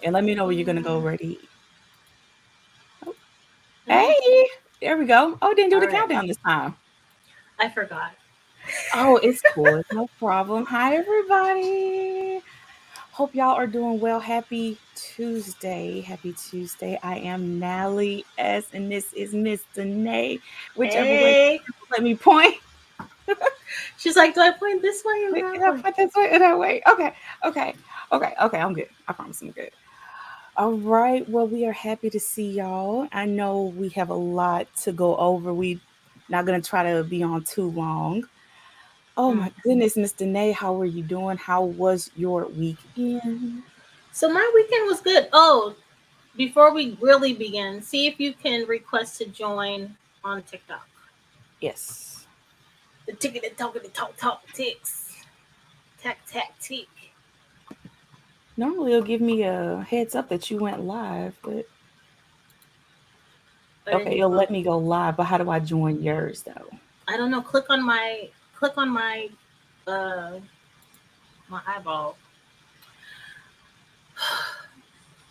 And let me know where you're gonna go. Ready? Oh, Mm, hey, there we go. Oh, didn't do all the right. countdown this time. I forgot. Oh, it's cool. It's no problem. Hi, everybody. Hope y'all are doing well. Happy Tuesday. Happy Tuesday. I am Nally S, and this is Miss Danae. Whichever way, Hey. let me point. She's like, do I point this way or Wait, that did I way? put this way or that way? Okay, okay, okay. I'm good. I promise I'm good. All right. Well, we are happy to see y'all. I know we have a lot to go over. We not gonna try to be on too long. Oh Mm. my goodness, Miss Danae, how are you doing? How was your weekend? So my weekend was good. Oh, before we really begin, see if you can request to join on TikTok. Yes. The ticket and talking the talk ticks. Tack tack tick. Normally it'll give me a heads up that you went live, but I okay, didn't it'll let me go live, but how do I join yours though? I don't know. Click on uh my eyeball.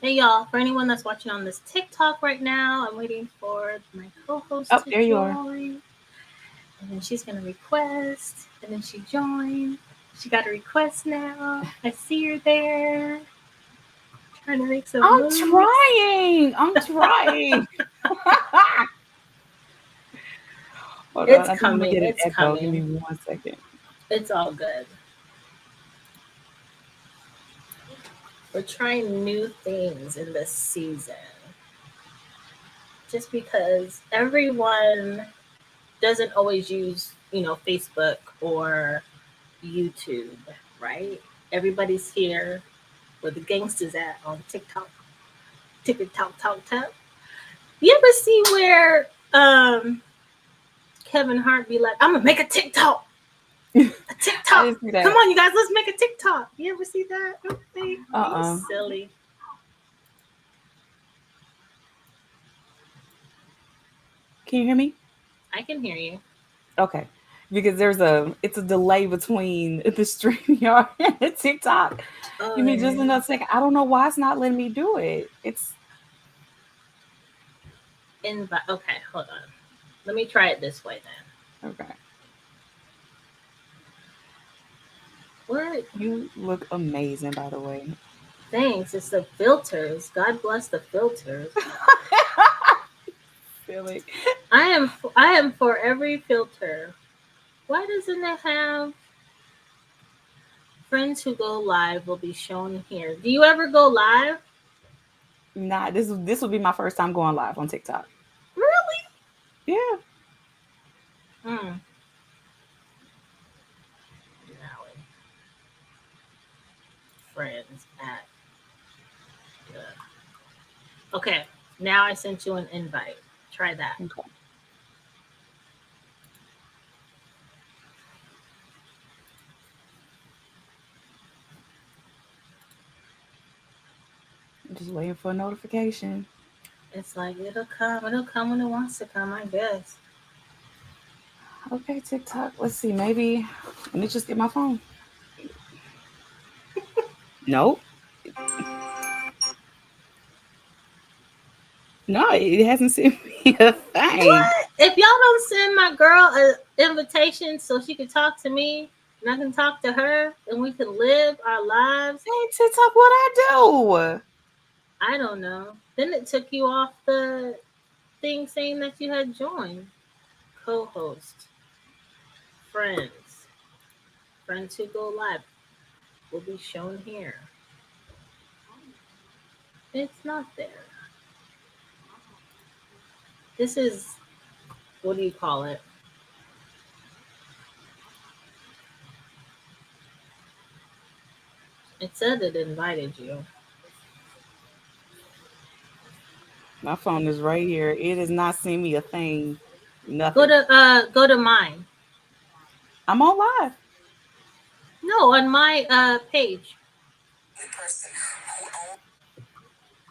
Hey y'all, for anyone that's watching on this TikTok right now, I'm waiting for my co-host Oh, to there you are. join. And then she's gonna request. And then she joined. She got a request now. I see her there. Trying to make some I'm moves. trying. I'm trying. Hold on. It's I think I'm gonna coming. get an It's echo. Give me coming. 1 second. It's all good. We're trying new things in this season. Just because everyone doesn't always use, Facebook or YouTube, right? Everybody's here where the gangsters at on TikTok, TikTok, talk, talk. You ever see where Kevin Hart be like, "I'm gonna make a TikTok, a I TikTok. didn't see Come that. on, you guys, let's make a TikTok." You ever see that? You Uh-uh. silly. Can you hear me? I can hear you. Okay. Because it's a delay between the StreamYard and the TikTok. Oh, Give me just another second. I don't know why it's not letting me do it. It's invite. Okay, hold on. Let me try it this way then. okay. What? You look amazing, by the way. Thanks. It's the filters. God bless the filters. Silly. I am for every filter. Why doesn't it have friends who go live will be shown here? Do you ever go live? Nah, this will be my first time going live on TikTok. Really? Yeah. Mm. Now friends at okay. Now I sent you an invite. Try that. Okay. I'm just waiting for a notification. It's like it'll come. It'll come when it wants to come. I guess. Okay, TikTok. Let's see. Maybe let me just get my phone. Nope. No, it hasn't sent me a thing. What? If y'all don't send my girl an invitation so she can talk to me and I can talk to her and we can live our lives, Hey, TikTok, what I do? I don't know. Then it took you off the thing saying that you had joined. Co-host, friends, friends who go live will be shown here. It's not there. This is what do you call it? It said it invited you. My phone is right here. It has not sent me a thing. Nothing. Go to mine. I'm on live. No, on my page.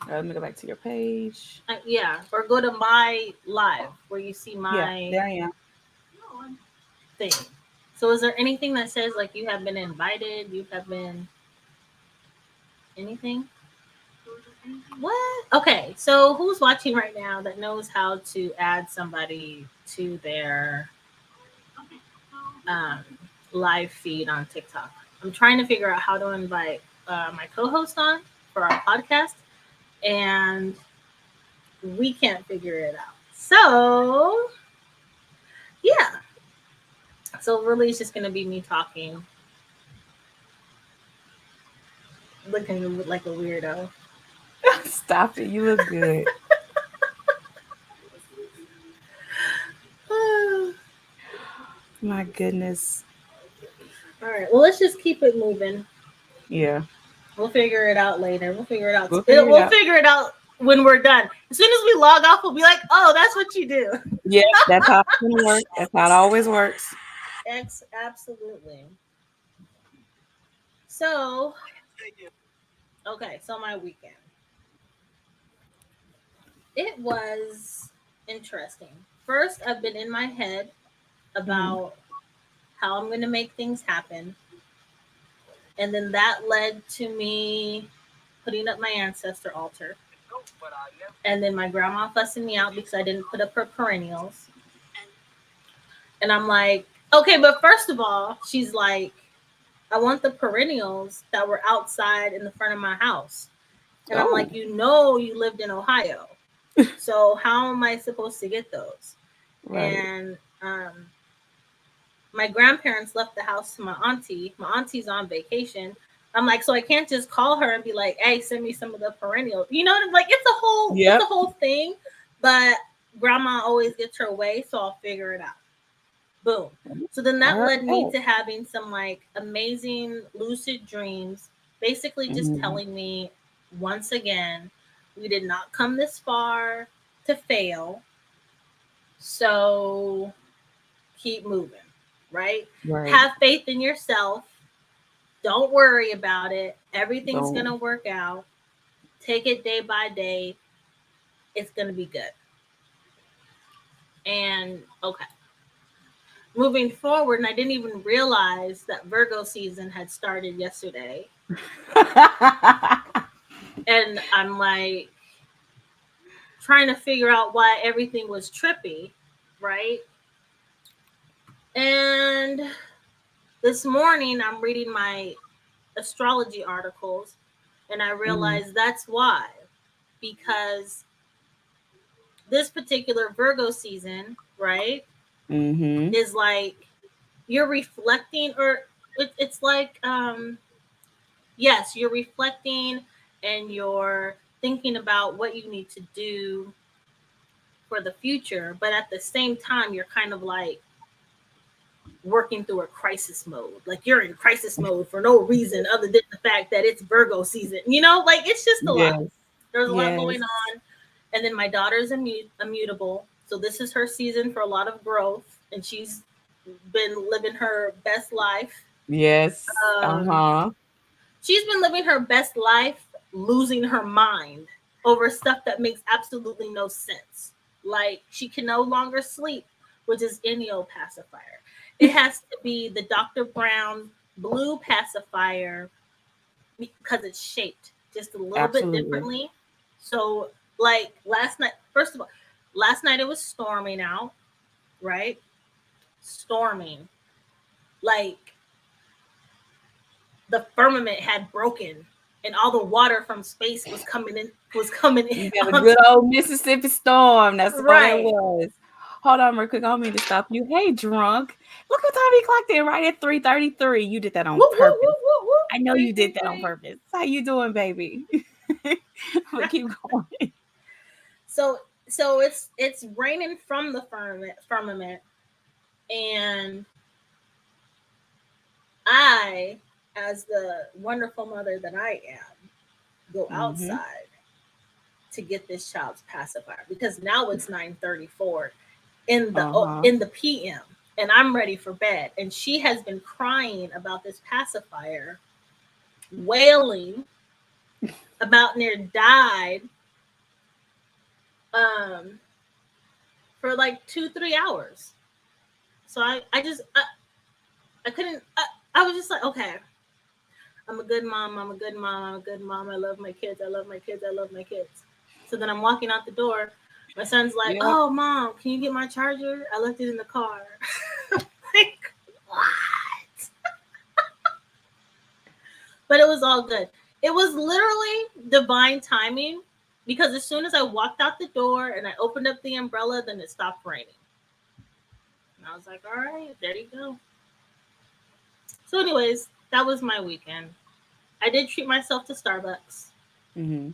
Let me go back to your page. Yeah, or go to my live where you see Yeah, my there I am. thing. So is there anything that says like you have been invited, you have been anything? What? Okay, so who's watching right now that knows how to add somebody to their um, live feed on TikTok? I'm trying to figure out how to invite my co-host on for our podcast, and we can't figure it out. So yeah, so really, it's just gonna be me talking, looking like a weirdo. Stop it. You look good. My goodness. All right, well, let's just keep it moving. Yeah. We'll figure it out later. We'll figure it out. We'll figure it We'll out. figure it out when we're done. As soon as we log off, we'll be like, "Oh, that's what you do." Yeah, that's how it's gonna work. That's how it always works. Absolutely. So, okay, so my weekend. It was interesting. First, I've been in my head Mm-hmm. about how I'm going to make things happen. And then that led to me putting up my ancestor altar. And then my grandma fussing me out because I didn't put up her perennials. And I'm like, okay, but first of all, she's like, I want the perennials that were outside in the front of my house. And I'm Oh, like, you lived in Ohio. So how am I supposed to get those? right. And my grandparents left the house to my auntie. My auntie's on vacation. I'm like, so I can't just call her and be like, hey, send me some of the perennials. You know, like it's Yep. a whole thing. But grandma always gets her way, so I'll figure it out. Boom. So then All that led me right. to having some like amazing lucid dreams, basically just Mm-hmm. telling me once again, we did not come this far to fail. So keep moving, right? Right. Have faith in yourself. Don't worry about it. Everything's going Boom. to work out. Take it day by day. It's going to be good. And okay, moving forward, and I didn't even realize that Virgo season had started yesterday. And I'm like trying to figure out why everything was trippy, right? And this morning I'm reading my astrology articles and I Mm-hmm. realized that's why. Because this particular Virgo season, right, Mm-hmm. is like you're reflecting, or it's like, yes, you're reflecting and you're thinking about what you need to do for the future, but at the same time, you're kind of like working through a crisis mode. Like you're in crisis mode for no reason other than the fact that it's Virgo season. You know, like it's just a lot. Yes. There's a lot Yes. going on. And then my daughter's immutable. So this is her season for a lot of growth. And she's been living her best life. Yes. Um, Uh-huh. she's been living her best life, losing her mind over stuff that makes absolutely no sense. Like she can no longer sleep, which is Enio pacifier. It has to be the Dr. Brown blue pacifier because it's shaped just a little bit Absolutely. differently. So, like last night, first of all, last night it was storming out, right? Storming. Like the firmament had broken and all the water from space was coming in You got a onto, good old Mississippi storm. That's all that right. was. Hold on real quick. I don't mean to stop you. Hey, drunk. Look what time he clocked in right at 3:33. You did that on Whoop whoop purpose. whoop whoop whoop. I know Three you did three that on three. purpose. How you doing, baby? But keep going. So it's raining from the firmament, and I, as the wonderful mother that I am, go Mm-hmm. outside to get this child's pacifier because now it's 9:34 in the Uh-huh. in the PM and I'm ready for bed, and she has been crying about this pacifier, wailing about near died um for like 2-3 hours. So I couldn't, I was just like, okay, I'm a good mom. I'm a good mom. I'm a good mom. I love my kids. I love my kids. I love my kids. So then I'm walking out the door. My son's like, Yep. "Oh, mom, can you get my charger? I left it in the car." Like, what? But it was all good. It was literally divine timing because as soon as I walked out the door and I opened up the umbrella, then it stopped raining. And I was like, all right, there you go. So, anyways, that was my weekend. I did treat myself to Starbucks. Mm-hmm.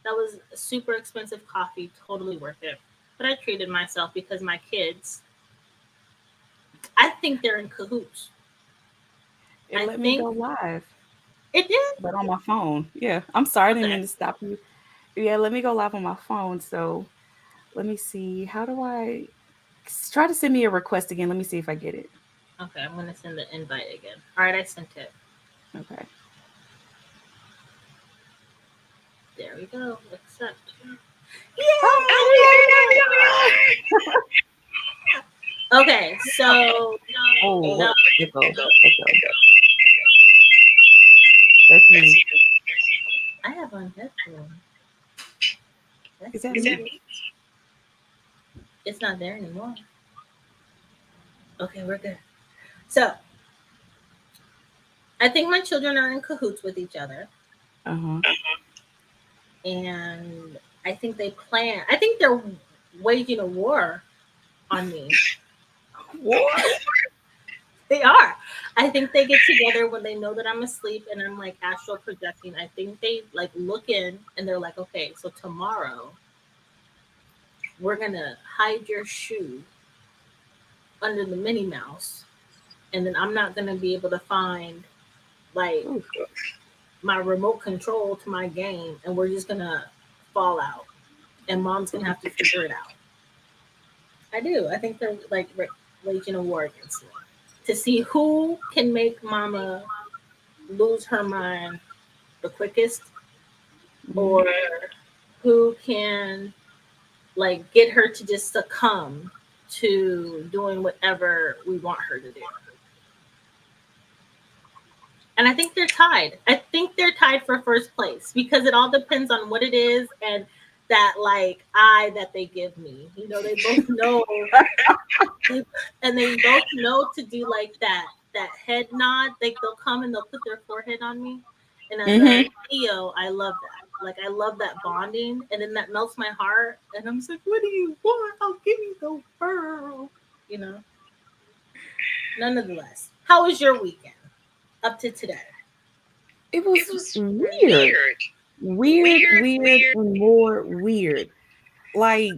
That was a super expensive coffee, totally worth it. But I treated myself because my kids, I think they're in cahoots. It I let me think go live, it did. but on my phone. Yeah. I'm sorry, I didn't Okay. mean to stop you. Yeah, let me go live on my phone. So let me see. How do I try to send me a request again? Let me see if I get it. Okay, I'm going to send the invite again. All right, I sent it. Okay. There we go. Accept. Oh, Yay! Okay, so oh, no, what echo? Echo. That's you. I have on headphones. Is That's that me? me. It's not there anymore. Okay, we're good. So I think my children are in cahoots with each other, Uh-huh. and I think they plan. I think they're waging a war on me. War? They are. I think they get together when they know that I'm asleep and I'm like astral projecting. I think they like look in and they're like, okay, so tomorrow we're gonna hide your shoe under the Minnie Mouse, and then I'm not gonna be able to find like Ooh. my remote control to my game, and we're just gonna fall out, and mom's gonna Ooh. have to figure it out. I do. I think they're like waging a war against me to see who can make mama lose her mind the quickest, Mhm. or who can like get her to just succumb to doing whatever we want her to do. And I think they're tied. I think they're tied for first place because it all depends on what it is and that like eye that they give me. You know, they both know they, and they both know to do like that head nod. They'll come and they'll put their forehead on me. And as a Mhm. Leo, I love that. Like I love that bonding, and then that melts my heart. And I'm just like, "What do you want? I'll give you the world." You know. Nonetheless, how was your weekend up to today? It was weird. Weird, weird, and more weird. Like,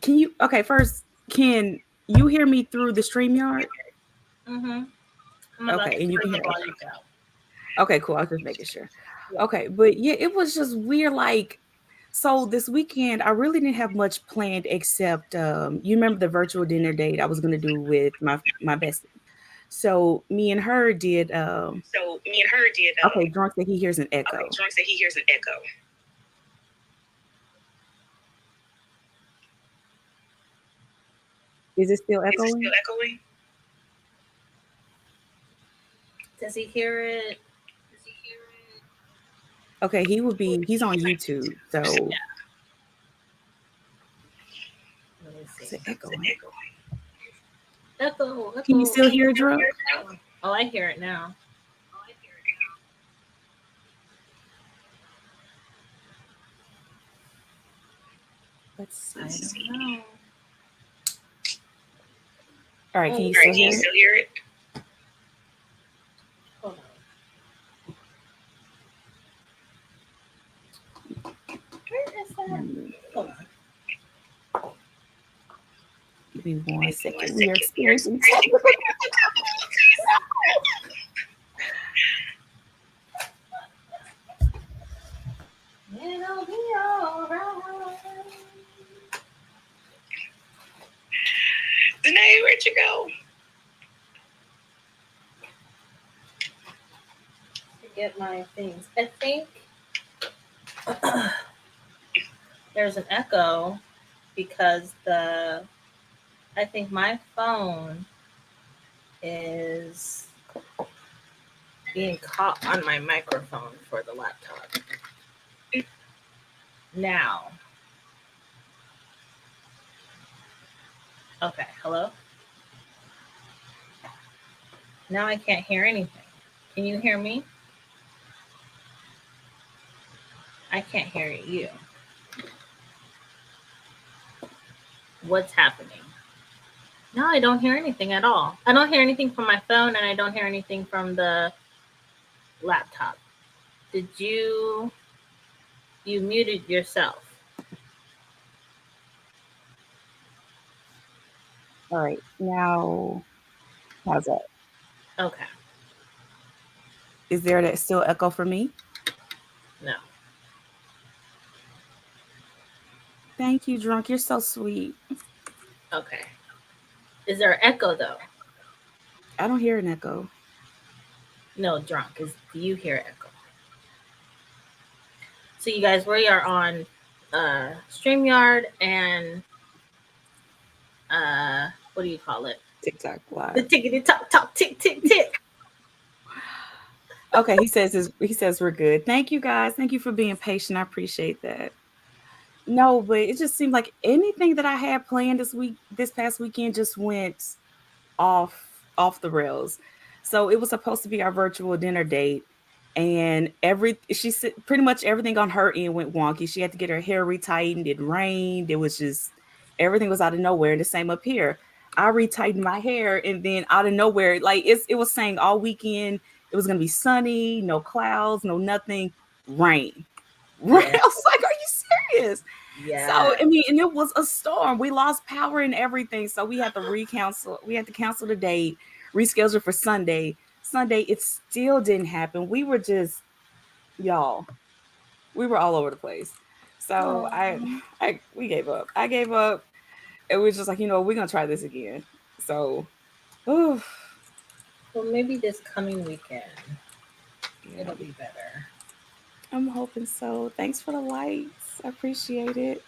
can you okay, first, can you hear me through the StreamYard? Mm-hmm. I'm about Okay, to and you turn can the hear volume down. okay, cool. I was just making sure. Yeah. Okay, but yeah, it was just weird. Like, so this weekend, I really didn't have much planned except you remember the virtual dinner date I was gonna do with my bestie. So me and her did okay, drunk that he hears an echo. Is it still echoing? Does he hear it? Okay, he's on YouTube. So Let me is see. it echoing? Echo, Can you echo. still hear it, drunk? Oh, I hear it now. Let's I see. don't know. All right, Oh, can you still hear it? hold on. Where is that? Hmm, Hold on. give me 1 second. We are experiencing technical. It'll be alright. To get my things. I think there's an echo because I think my phone is being caught on my microphone for the laptop. Now, okay, hello? Now I can't hear anything. Can you hear me? I can't hear you. What's happening? No, I don't hear anything at all. I don't hear anything from my phone and I don't hear anything from the laptop. Did you muted yourself? All right. Now, how's that? Okay. Is there that still echo for me? No. Thank you, drunk. You're so sweet. Okay. Is there echo though? I don't hear an echo. No, drunk. Do you hear echo? So you guys, we are on StreamYard and what do you call it? TikTok The live. tickety tock tock tick tick tick. Okay, he says we're good. Thank you guys. Thank you for being patient. I appreciate that. No, but it just seemed like anything that I had planned this past weekend just went off off the rails. So it was supposed to be our virtual dinner date, and she said pretty much everything on her end went wonky. She had to get her hair retightened. It rained. It was just everything was out of nowhere. And the same up here. I retightened my hair, and then out of nowhere, like it was saying all weekend it was gonna be sunny, no clouds, no nothing, rain. Right? Yeah. I was like, "Are you serious?" So Yeah. I mean, and it was a storm. We lost power and everything, so we had to recancel. We had to cancel the date, reschedule for Sunday. Sunday, it still didn't happen. We were just y'all. We were all over the place. So Oh. we gave up. I gave up. It was just like we're gonna try this again. So, oof, Well, maybe this coming weekend yeah, it'll be better. I'm hoping so. Thanks for the lights. I appreciate it.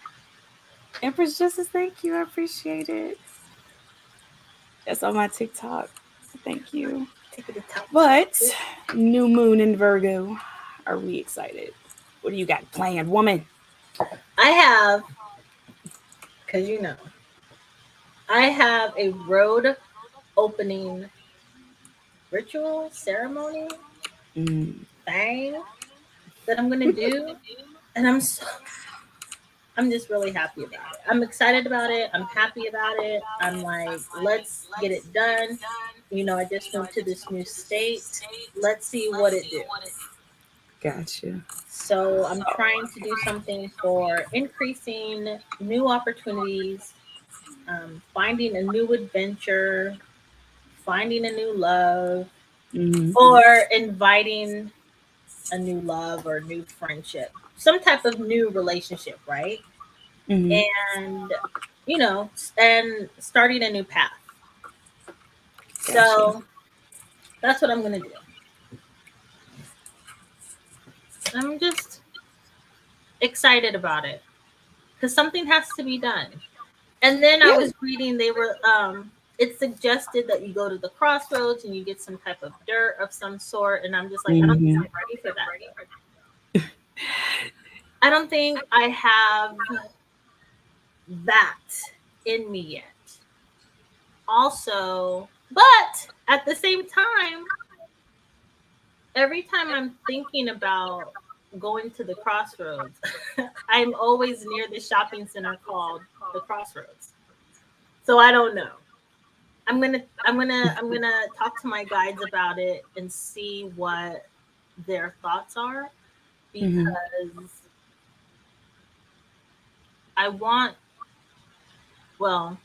Empress Justice, thank you. I appreciate it. That's on my TikTok. Thank you. Tickety tock tock But tick. new moon in Virgo. Are we excited? What do you got planned, woman? I have, because I have a road opening ritual ceremony Mm. thing that I'm gonna do, and I'm just really happy about it. I'm excited about it. I'm happy about it. I'm like, let's get it done. I just moved to this new state. Let's see what it do. Gotcha. So I'm trying to do something for increasing new opportunities, finding a new adventure, finding a new love, Mm-hmm. or inviting a new love or new friendship, some type of new relationship, right? Mm-hmm. And and starting a new path. Gotcha. So that's what I'm gonna do. I'm just excited about it because something has to be done. And then I Yeah. was reading they were it suggested that you go to the crossroads and you get some type of dirt of some sort, and I'm just like, I don't think Mm-hmm. I'm ready for that yet. I don't think I have that in me yet. Also, but at the same time, every time I'm thinking about going to the crossroads, I'm always near the shopping center called the Crossroads. So I don't know. I'm gonna talk to my guides about it and see what their thoughts are, Mm-hmm. because I want, well,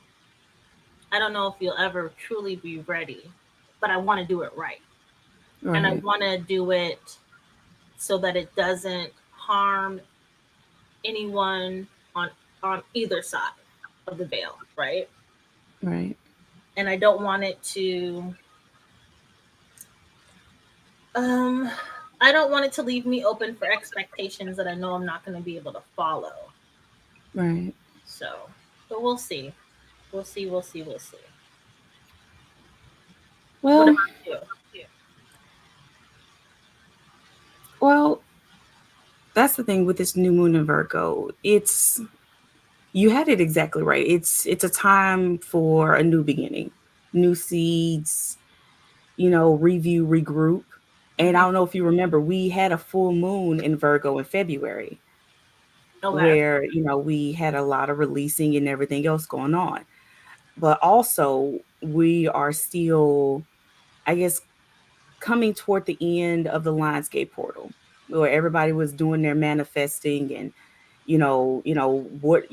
I don't know if you'll ever truly be ready, but I want to do it right. And I Right. want to do it so that it doesn't harm anyone on either side of the veil, right? Right. And I don't want it to um I don't want it to leave me open for expectations that I know I'm not going to be able to follow. Right. So, but we'll see. We'll see, we'll see, we'll see. What Well, about you? Well, that's the thing with this new moon in Virgo. It's you had it exactly right. It's a time for a new beginning, new seeds, review, regroup. And I Hmm. don't know if you remember, we had a full moon in Virgo in February Okay. where, we had a lot of releasing and everything else going on. But also, we are still, I guess, coming toward the end of the Lionsgate portal where everybody was doing their manifesting and what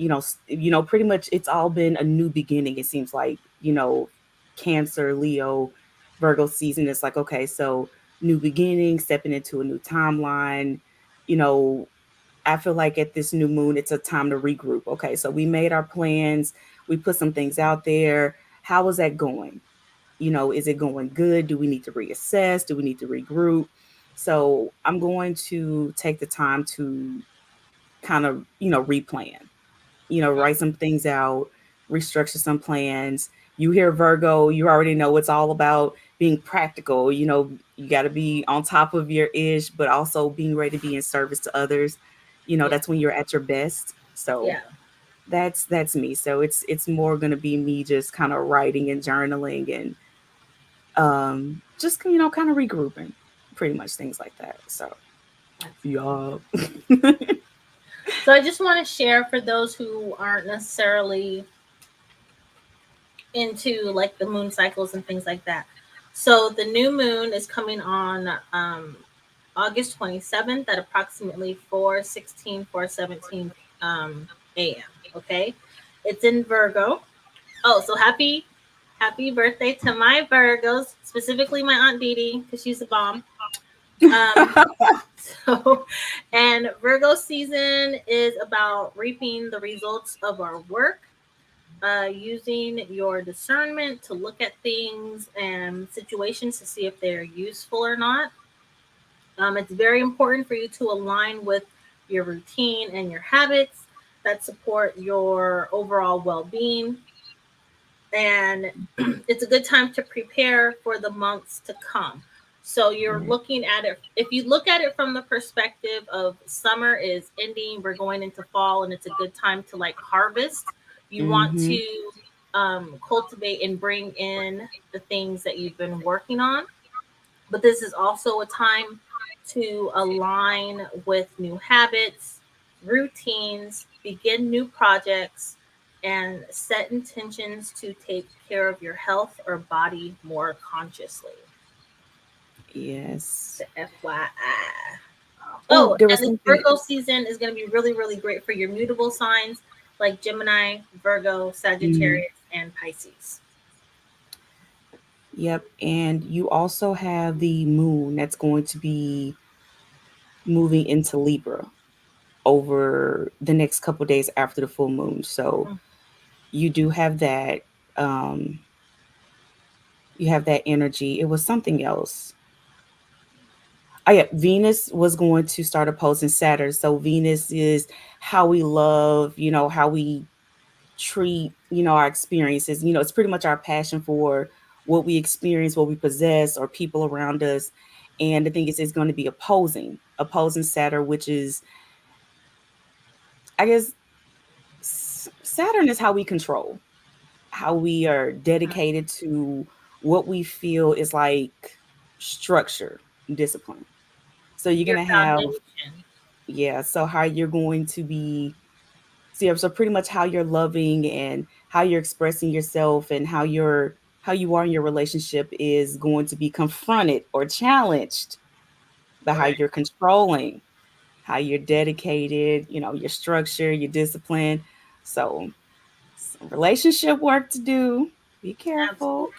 pretty much it's all been a new beginning. It seems like Cancer, Leo, Virgo season. It's like, okay, so new beginning, stepping into a new timeline. you know I feel like at this new moon it's a time to regroup. Okay, so we made our plans, we put some things out there. How is that going? Is it going good? Do we need to reassess? Do we need to regroup? So I'm going to take the time to kind of, replan, write some things out, restructure some plans. You hear Virgo, you already know it's all about being practical. You got to be on top of your ish, but also being ready to be in service to others. Yeah. That's when you're at your best. So Yeah. that's me. So it's more going to be me just kind of writing and journaling and just kind of regrouping, pretty much things like that. So That's cool. yeah. So I just want to share for those who aren't necessarily into like the moon cycles and things like that. So the new moon is coming on August 27th at approximately 4:16, 4:17 a.m. Okay? It's in Virgo. Oh, so happy birthday to my Virgos, specifically my Aunt Dee Dee, because she's a bomb. Um, so, and Virgo season is about reaping the results of our work, using your discernment to look at things and situations to see if they're useful or not. It's very important for you to align with your routine and your habits that support your overall well being. And it's a good time to prepare for the months to come. So you're Right. looking at it, if you look at it from the perspective of summer is ending, we're going into fall, and it's a good time to like harvest. You want Mm-hmm. to cultivate and bring in the things that you've been working on, but this is also a time to align with new habits, routines, begin new projects, and set intentions to take care of your health or body more consciously. Yes. The FYI. Oh, Oh, there was and this something. Virgo season is going to be really, really great for your mutable signs like Gemini, Virgo, Mm, Sagittarius, and Pisces. yep. And you also have the moon that's going to be moving into Libra over the next couple days after the full moon. So Mm. you do have that. Um, you have that energy. It was something else. Oh yeah, Venus was going to start opposing Saturn. So Venus is how we love, how we treat, our experiences. It's pretty much our passion for what we experience, what we possess, or people around us. And the thing is, it's going to be opposing Saturn, which is, I guess, Saturn is how we control, how we are dedicated to what we feel is like structure, discipline. So you're Your going to have, foundation. yeah, so how you're going to be. So, yeah, so pretty much how you're loving and how you're expressing yourself and how you are in your relationship is going to be confronted or challenged by how Correct. you're controlling, how you're dedicated, your structure, your discipline. So some relationship work to do. Be careful. Absolutely.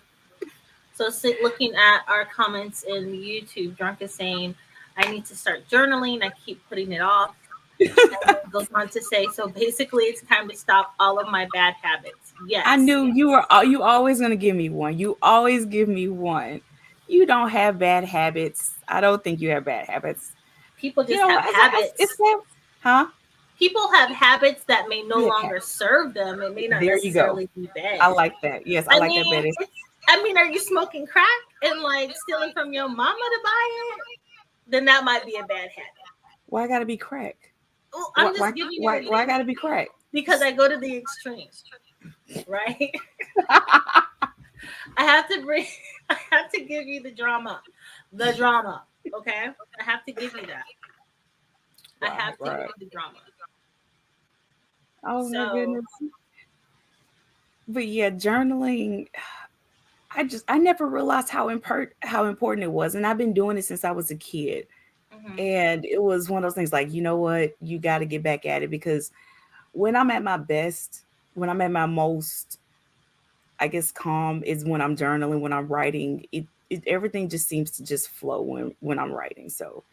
So, looking at our comments in YouTube, Drunk is saying, I need to start journaling. I keep putting it off. And then goes on to say, so basically, it's time to stop all of my bad habits. I Yes. knew you always gonna give me one. You always give me one. You don't have bad habits. I don't think you have bad habits. People You just know have what? It's habits. that, huh? People have habits that may no We have longer serve them. It may not There you go. necessarily be I bad. like that. Yes, I I like that mean, better. it's, I mean, are you smoking crack and like stealing from your mama to buy it? then that might be a bad habit. Why I gotta be crack? Oh, Why I'm why just giving you why, an why I example gotta be crack? because I go to the extreme, right? I have to bring, I have to give you the drama. Okay, I have to give you that. I Right, have to give right. you the drama. Oh my So, goodness. But yeah, journaling, I never realized how important it was. And I've been doing it since I was a kid. mhm. And it was one of those things like, you know what, you gotta get back at it because when I'm at my best, when I'm at my most, I guess, calm is when I'm journaling, when I'm writing. It everything just seems to just flow when I'm writing. So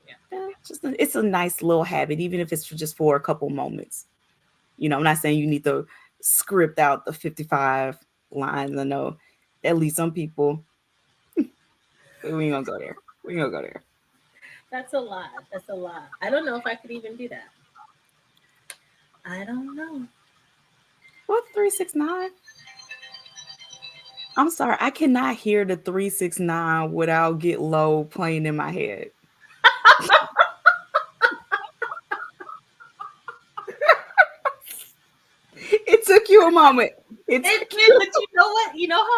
Yeah, it's a nice little habit, even if it's just for a couple moments. I'm not saying you need to script out the 55 lines. I know at least some people, we ain't gonna go there. We ain't gonna go there. that's a lot. That's a lot. I don't know if I could even do that. I don't know. What 369? I'm sorry, I cannot hear the 369 without Get Low playing in my head. It took you a moment. It It took did, you. but you know what? You know how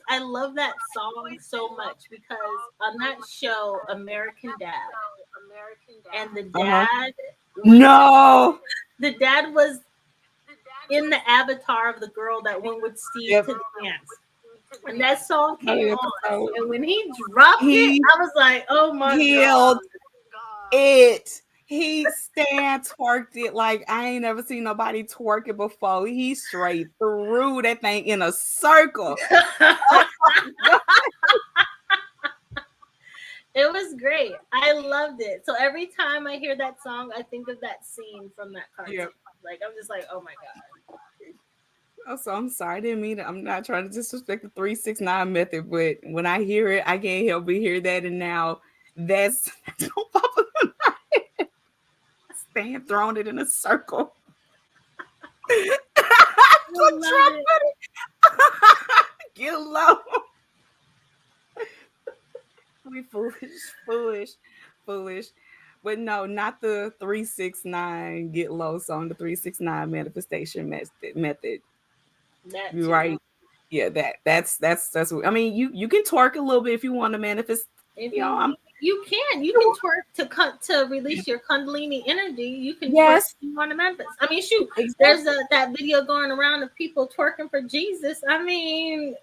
I love that song so much because on that show, American Dad, and Uh-huh. was No. the dad was in the avatar of the girl that went with Steve Yep. to the dance. And that song came Every on. episode. And when he dropped it, He I was like, oh my killed God. it. He stand twerked it like I ain't never seen nobody twerk it before. He straight threw that thing in a circle. Oh God. It was great. I loved it. So every time I hear that song, I think of that scene from that Yep. cartoon. Like, I'm just like, oh my God. Oh, so I'm sorry. I didn't mean it. I'm not trying to disrespect the 369 method, but when I hear it, I can't help but hear that. And now that's gonna pop up in my head. Stand throwing it in a circle. I love it. Get low. We foolish, foolish, foolish. But no, not the 369 get low song, the 369 manifestation method. That You too. right. Yeah, that's what I mean, you can twerk a little bit if you want to manifest, If you know, you I'm you can twerk to cut to release your kundalini energy. You can twerk yes, if you want to manifest. I mean, shoot, there's exactly. that video going around of people twerking for Jesus. I mean,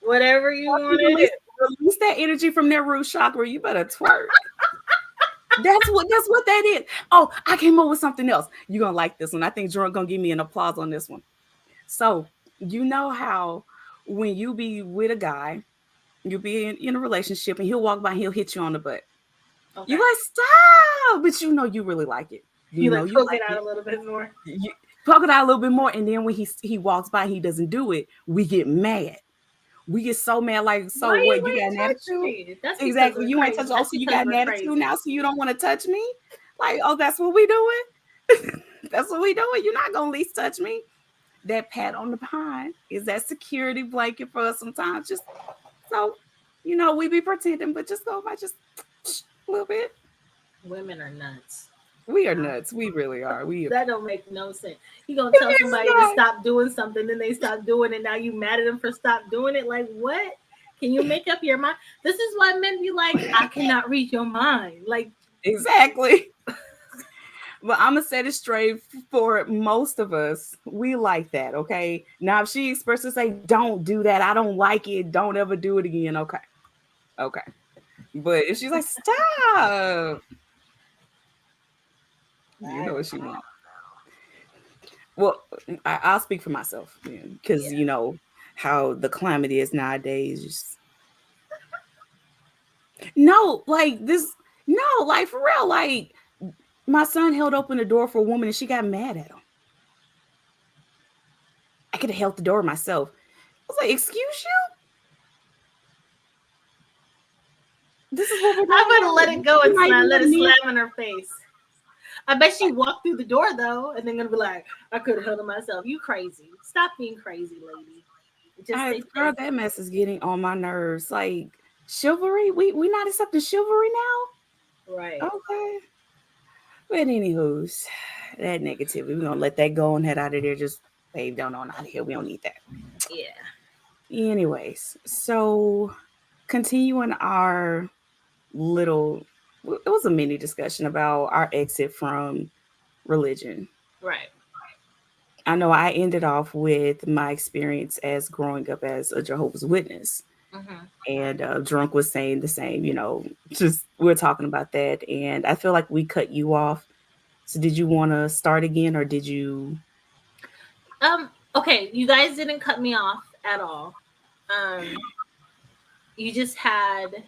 whatever you want to do. Release that energy from that root chakra. You better twerk. That's what that is. Oh, I came up with something else. You're gonna like this one. I think Jordan gonna give me an applause on this one. So you know how when you be with a guy, you'll be in a relationship and he'll walk by and he'll hit you on the butt. You Okay, like stop, but you know you really like it. You you know like you poke like it out it. a little bit more. You poke it out a little bit more, and then when he walks by and he doesn't do it, we get mad. We get so mad, like, so Why what? you You got ain't an touch attitude? me? That's because Exactly. we're You ain't crazy. touch. Oh, That's so you because got an we're attitude crazy. now, so you don't want to touch me? Like, oh, that's what we doing? That's what we doing. You're not gonna at least touch me. That pat on the behind is that security blanket for us sometimes. Just so we be pretending, but just go by just a little bit. Women are nuts. We are nuts. We really are. We That don't make no sense. You gonna tell it's somebody to not. stop doing something, then they stop doing it. Now you mad at them for stop doing it? Like what? Can you make up your mind? This is why men be like, I cannot read your mind. Like, Exactly. But I'm gonna set it straight for most of us. We like that, okay? Now, if she expresses say, "Don't do that. I don't like it. Don't ever do it again." Okay, okay. But if she's like, "Stop," you I know what don't she wants. Well, I'll speak for myself because yeah. how the climate is nowadays. Just no, like this. No, like for real. Like my son held open the door for a woman and she got mad at him. I could have held the door myself. I was like, "Excuse you? This is what we're I'm doing gonna now. let it go You and not even let let it me slam in her face. I bet she walked through the door though, and then gonna be like, I could have held it myself. You crazy. Stop being crazy, lady. Just stay Girl, safe. that mess is getting on my nerves. Like, Chivalry? We not accepting chivalry now? Right. Okay. But anywho's that negativity. We're gonna let that go and head out of there. Just wave down on out of here. We don't need that. Yeah. Anyways, so continuing our little it was a mini discussion about our exit from religion. Right. I know I ended off with my experience as growing up as a Jehovah's Witness. Hmm. And Drunk was saying the same, just we're talking about that. And I feel like we cut you off. So did you want to start again or did you? Okay, you guys didn't cut me off at all. Um, you just had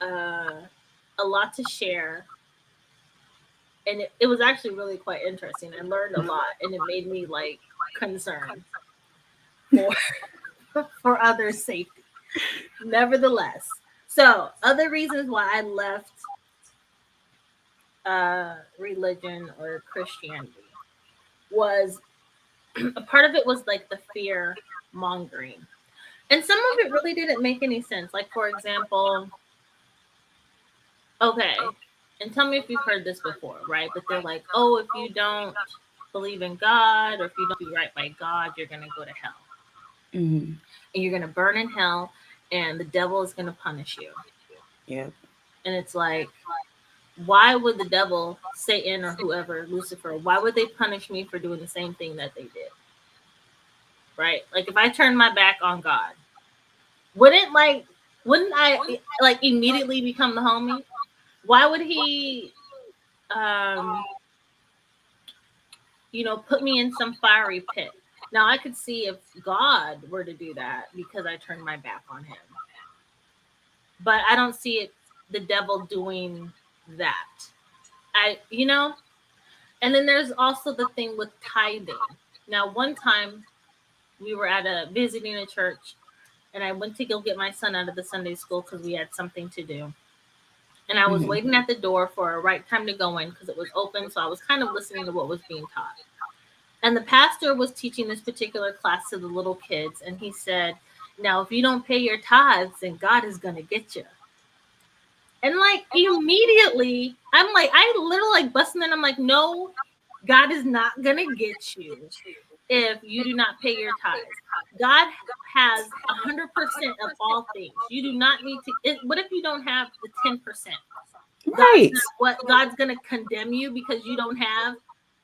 uh, a lot to share, and it was actually really quite interesting. I learned a lot, and it made me like concerned for for others' safety. Nevertheless, so other reasons why I left religion or Christianity was a part of it was like the fear mongering, and some of it really didn't make any sense. Like for example, okay, and tell me if you've heard this before, right? But they're like, oh, if you don't believe in God or if you don't be right by God, you're gonna go to hell Mhm. and you're gonna burn in hell, and the devil is gonna punish you. Yeah. And it's like, why would the devil, Satan or whoever, Lucifer, why would they punish me for doing the same thing that they did? Right? Like if I turn my back on God, wouldn't like wouldn't I like immediately become the homie? Why would he um put me in some fiery pit? Now I could see if God were to do that because I turned my back on him. But I don't see it the devil doing that. And then there's also the thing with tithing. Now one time we were at a visiting a church and I went to go get my son out of the Sunday school because we had something to do. And I was Mhm. waiting at the door for a right time to go in because it was open. So I was kind of listening to what was being taught. And the pastor was teaching this particular class to the little kids. And he said, now, if you don't pay your tithes, then God is going to get you. And like immediately, I'm like, I literally like busting in. I'm like, no, God is not going to get you if you do not pay your tithes. God has 100% of all things. You do not need to. What if you don't have the 10%? Right. God's gonna condemn you because you don't have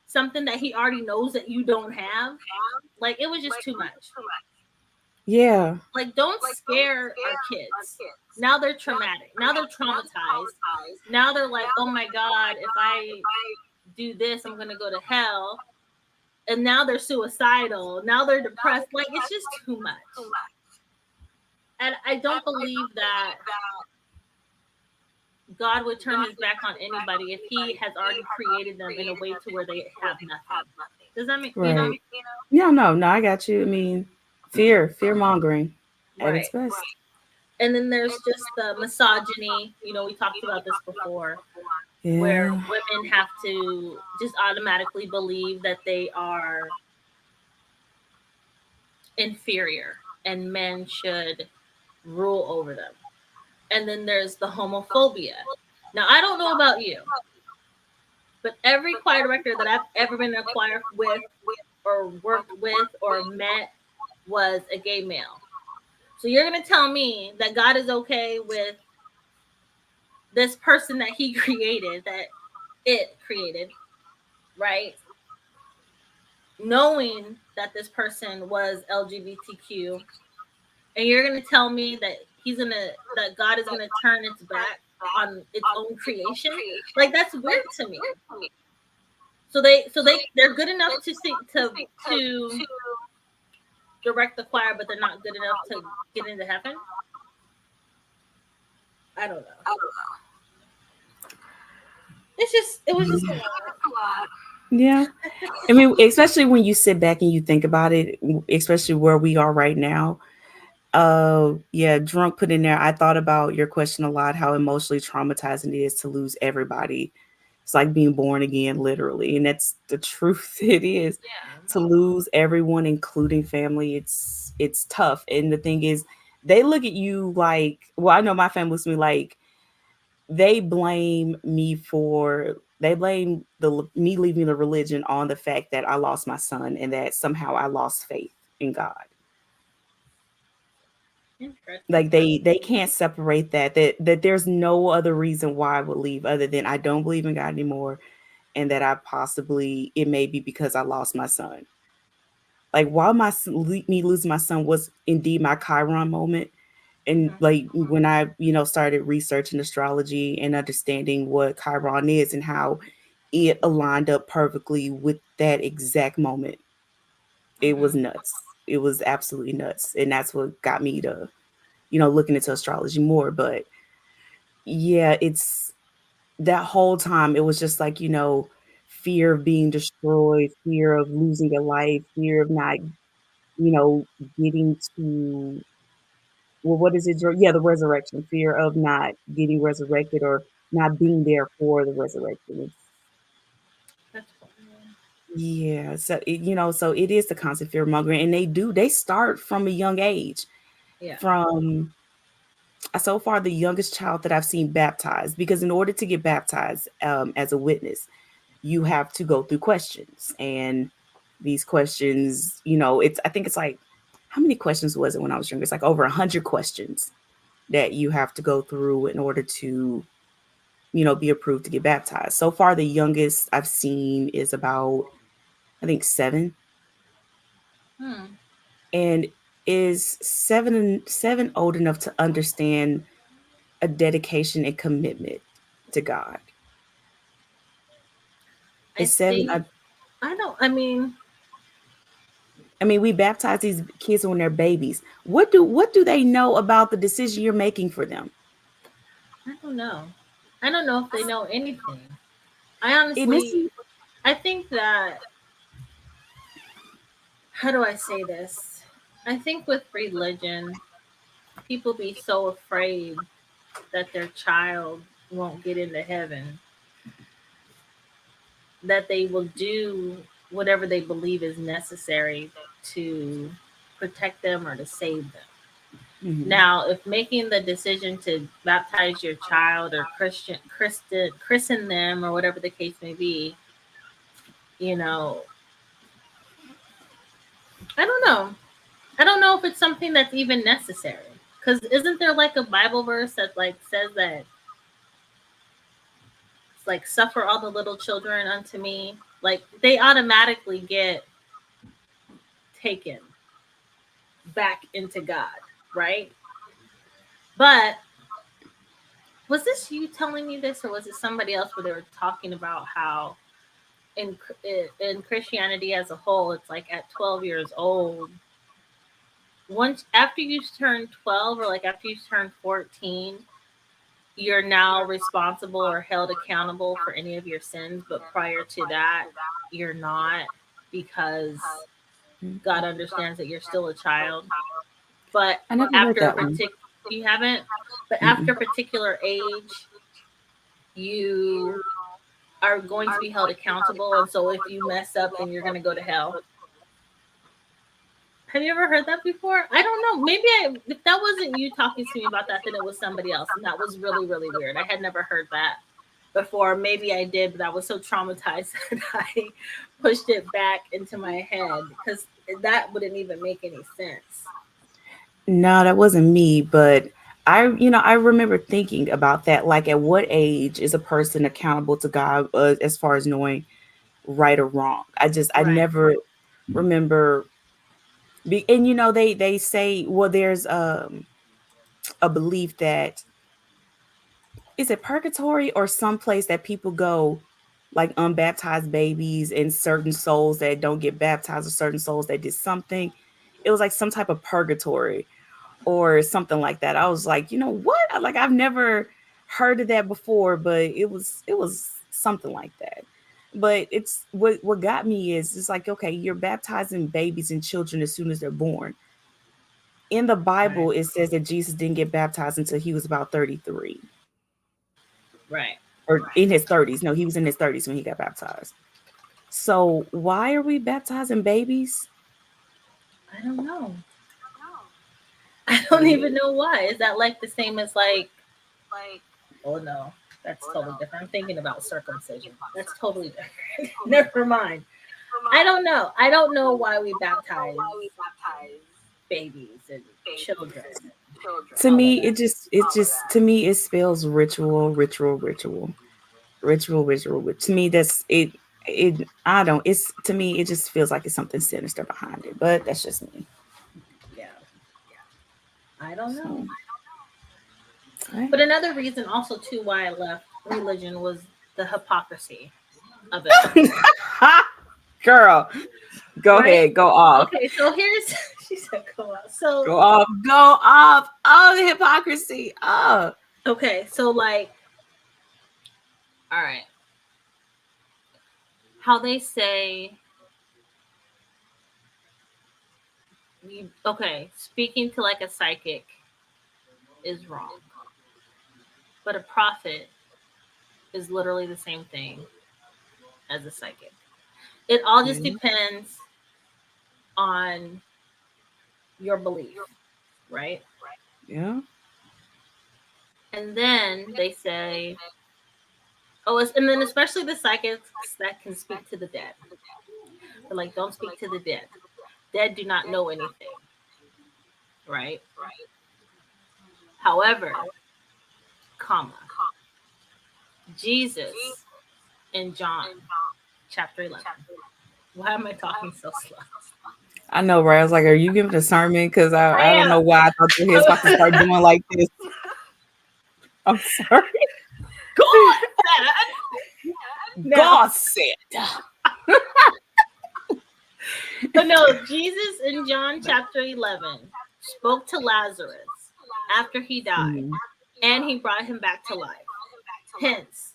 something that He already knows that you don't have. Like it was just too much. Yeah. Like don't scare our kids. Now they're traumatic. Now they're traumatized. Now they're like, oh my God, if I do this, I'm gonna go to hell. And now they're suicidal. Now they're depressed. Like it's just too much. And I don't believe that God would turn his back on anybody if he has already created them in a way to where they have nothing. Does that make, Right. Yeah, no, I got you. I mean, fear mongering at its Right. best. And then there's just the misogyny. We talked about this before, where Yeah. women have to just automatically believe that they are inferior and men should rule over them. And then there's the homophobia. Now, I don't know about you, but every choir director that I've ever been in a choir with or worked with or met was a gay male. So you're going to tell me that God is okay with this person that he created, that it created, right? Knowing that this person was LGBTQ, and you're going to tell me that that God is going to turn its back on its own creation? Like that's weird to me. They're good enough to direct the choir, but they're not good enough to get into heaven. I don't know. It was just a lot. Yeah. I mean, especially when you sit back and you think about it, especially where we are right now. Yeah, Drunk put in there. I thought about your question a lot, how emotionally traumatizing it is to lose everybody. It's like being born again, literally. And that's the truth. It is Yeah. to lose everyone, including family. It's tough. And the thing is, They look at you like, well, I know my family looks at me like they blame me for they blame me leaving the religion on the fact that I lost my son and that somehow I lost faith in God. Like Interesting. they can't separate that there's no other reason why I would leave other than I don't believe in God anymore and that I possibly it may be because I lost my son. Like while me losing my son was indeed my Chiron moment, and Mhm. like when I started researching astrology and understanding what Chiron is and how it aligned up perfectly with that exact moment, it was Mhm. nuts. It was absolutely nuts, and that's what got me to looking into astrology more. But yeah, it's that whole time it was just like fear of being destroyed, fear of losing your life, fear of not you know getting to, well, what is it? Yeah, the resurrection. Fear of not getting resurrected or not being there for the resurrection. That's funny. Yeah, so so it is the constant fear mongering, and they start from a young age. Yeah. From so far, the youngest child that I've seen baptized, because in order to get baptized as a witness, you have to go through questions, and these questions, I think it's like, how many questions was it when I was younger? It's like over 100 questions that you have to go through in order to be approved to get baptized. So far, the youngest I've seen is about, I think, 7, Hmm. and is 7 old enough to understand a dedication and commitment to God. I Is 7? think I don't. I mean, I mean, we baptize these kids when they're babies. What do they know about the decision you're making for them? I don't know. I don't know if they know anything. I And this honestly, is I think that, how do I say this? I think with religion, people be so afraid that their child won't get into heaven that they will do whatever they believe is necessary to protect them or to save them. mhm. Now, if making the decision to baptize your child or christen them or whatever the case may be, you know, I don't know. I don't know if it's something that's even necessary. Because isn't there like a Bible verse that like says that it's like suffer all the little children unto me? Like they automatically get taken back into God, right? But was this you telling me this, or was it somebody else where they were talking about how in in Christianity as a whole, it's like at 12 years old, once after you turn 12 or like after you turn 14, you're now responsible or held accountable for any of your sins, but prior to that, you're not, because God understands that you're still a child. But I never heard after a that one. particular, you haven't, but Mm-mm. after a particular age, you are going to be held accountable. And so if you mess up, then you're going to go to hell. Have you ever heard that before? I don't know. Maybe if that wasn't you talking to me about that, then it was somebody else. And that was really, really weird. I had never heard that before. Maybe I did, but I was so traumatized that I pushed it back into my head because that wouldn't even make any sense. No, that wasn't me, but I remember thinking about that. Like, at what age is a person accountable to God as far as knowing right or wrong? I Right. never remember. And they say, well, there's a belief that, is it purgatory or some place that people go, like unbaptized babies and certain souls that don't get baptized or certain souls that did something. It was like some type of purgatory or something like that. I was like, what? Like, I've never heard of that before, but it was something like that. But it's what got me is it's like, okay, you're baptizing babies and children as soon as they're born. In the Right. Bible, it says that Jesus didn't get baptized until he was about 33, Right. or in his 30s. No, he was in his 30s when he got baptized. So why are we baptizing babies? I don't know. I don't even know why. Is that like the same as like, oh no, that's totally different. I'm thinking about circumcision. That's totally different. Never mind. I don't know. I don't know why we baptize babies and children and To all of me, that. to me it spells ritual, ritual, ritual, ritual, ritual. To me, that's it. I don't. It's to me, it just feels like it's something sinister behind it. But that's just me. Yeah, I don't know. So, right. But another reason also too why I left religion was the hypocrisy of it all. Girl, go Right? ahead, go off, Okay, so here's she said go out. So go off, go off. Oh, the hypocrisy. Oh, okay, so like all right, how they say you okay, speaking to like a psychic is wrong. But a prophet is literally the same thing as a psychic. It all just yeah, depends on your belief, right? yeah. And then they say, oh, and then especially the psychics that can speak to the dead. They're like, don't speak to the dead. Dead do not know anything, right? However, comma, Jesus in John chapter 11. Why am I talking so slow? I know, right? I was like, "Are you giving a sermon?" Because I I don't know am. why I thought you was about to start doing like this. I'm sorry. God said. Now, God said. but no, Jesus in John chapter 11 spoke to Lazarus after he died Mhm. and he brought him back to life. Hence,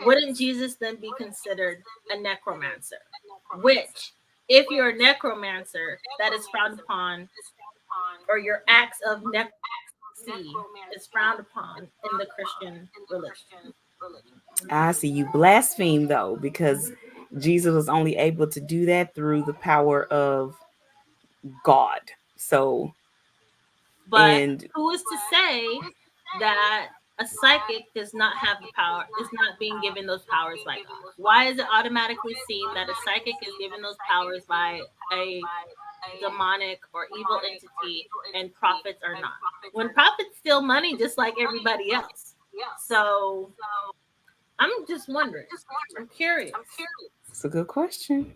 wouldn't Jesus then be considered a necromancer? Which, if you're a necromancer, that is frowned upon, or your acts of necromancy is frowned upon in the Christian religion. I see you blaspheme though, because Jesus was only able to do that through the power of God. So, But and who is to say that a psychic does not have the power, is not being given those powers by God? Why is it automatically seen that a psychic is given those powers by a demonic or evil entity and prophets are not? When prophets steal money just like everybody else. So I'm just wondering. I'm curious. it's a good question.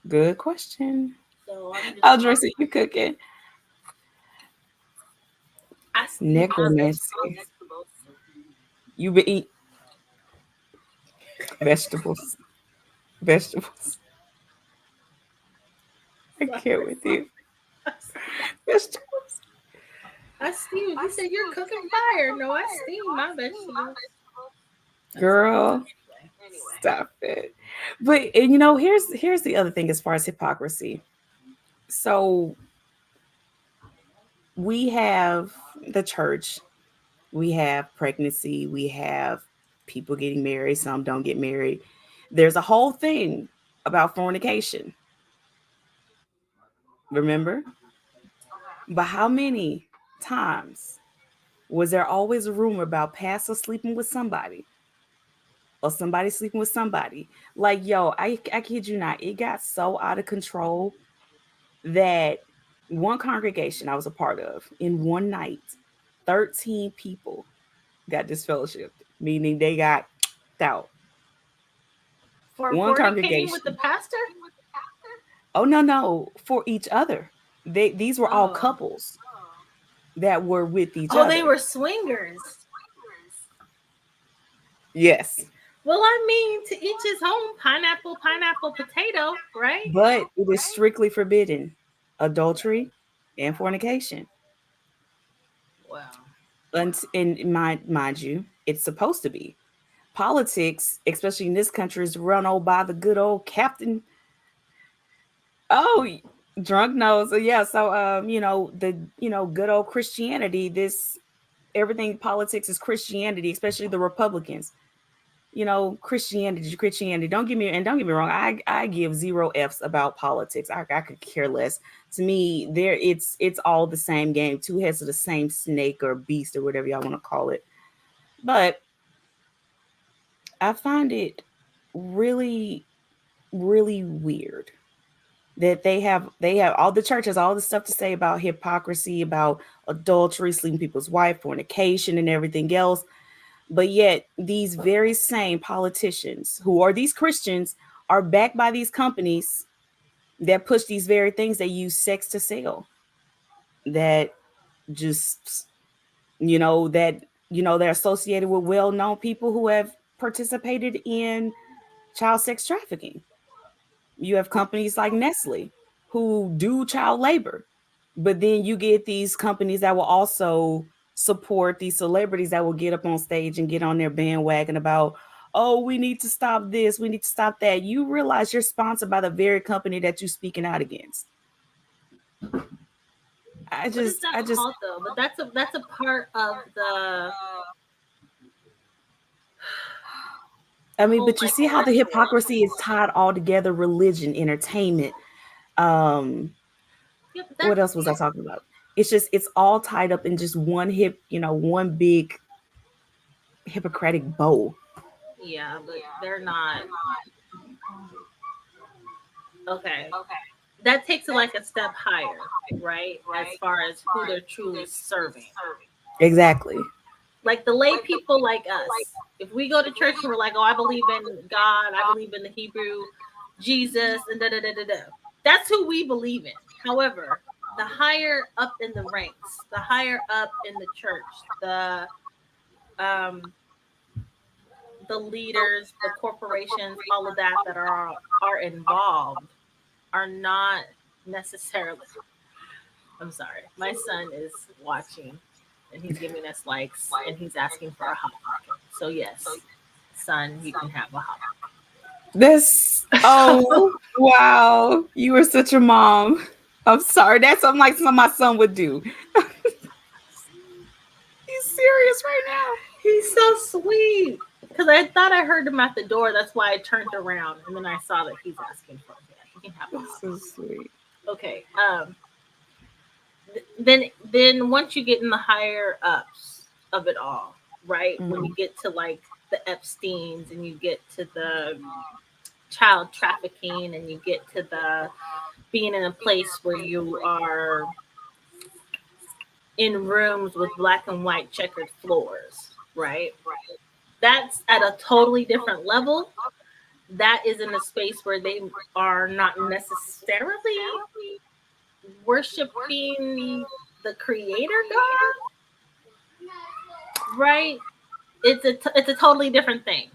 Good question. So I'm just I'll wondering. dress it. You cooking I steam my necromancy? vegetables. You be eat vegetables. Vegetables. I can't with you. Vegetables. I steam. You said you're cooking fire. No, I steam my vegetables. That's Girl, anyway. stop it. But and here's the other thing as far as hypocrisy. So we have the church, we have pregnancy, we have people getting married, some don't get married. There's a whole thing about fornication, remember? But how many times was there always a rumor about pastor sleeping with somebody or somebody sleeping with somebody? Like, yo, I kid you not, it got so out of control that one congregation I was a part of in one night, 13 people got disfellowshipped, meaning they got out. For One fornicating with the congregation. pastor? Oh no, no, for each other. These were all Oh. couples that were with each Oh, they other. were swingers. Yes. Well, I mean, to each his own. Pineapple, pineapple, potato, right? But it is strictly forbidden. Adultery and fornication. Wow. And mind you, it's supposed to be. Politics, especially in this country, is run over by the good old Captain. Oh, drunk knows. So yeah, so the good old Christianity. This everything politics is Christianity, especially the Republicans. Christianity. Don't get me wrong. I give zero F's about politics. I could care less. To me, it's all the same game. Two heads of the same snake or beast or whatever y'all want to call it. But I find it really, really weird that they have all the churches, all the stuff to say about hypocrisy, about adultery, sleeping people's wife, fornication, and everything else. But yet, these very same politicians who are these Christians are backed by these companies that push these very things. They use sex to sell. That just, they're associated with well known people who have participated in child sex trafficking. You have companies like Nestle who do child labor. But then you get these companies that will also support these celebrities that will get up on stage and get on their bandwagon about, oh, we need to stop this, we need to stop that. You realize you're sponsored by the very company that you're speaking out against. I What is just, that I just, called though? But that's a part of the I mean, whole but you like see how the ritual. hypocrisy is tied all together: religion, entertainment. Um, Yeah, but what that's else was I talking about? It's all tied up in just one big Hippocratic bow. yeah, but they're not okay. That takes it like a step higher, right? As far as who they're truly serving. Exactly. Like the lay people like us. If we go to church and we're like, oh, I believe in God, I believe in the Hebrew Jesus, and da da da da da. That's who we believe in. However, the higher up in the ranks, the higher up in the church, um, the leaders, the corporations, all of that that are involved are not necessarily. I'm sorry, my son is watching, and he's giving us likes, and he's asking for a hot pocket. So yes, son, you can have a hot This, pocket. oh, wow. You are such a mom. I'm sorry. That's something like something my son would do. He's serious right now. He's so sweet. Because I thought I heard him at the door. That's why I turned around. And then I saw that he's asking for it. Yeah, he can have a That's hot so pocket. sweet. Okay. Then once you get in the higher ups of it all, right? When Mhm. you get to like the Epsteins and you get to the child trafficking and you get to the being in a place where you are in rooms with black and white checkered floors, right? That's at a totally different level. That is in a space where they are not necessarily worshiping the creator God, right? It's a totally different thing.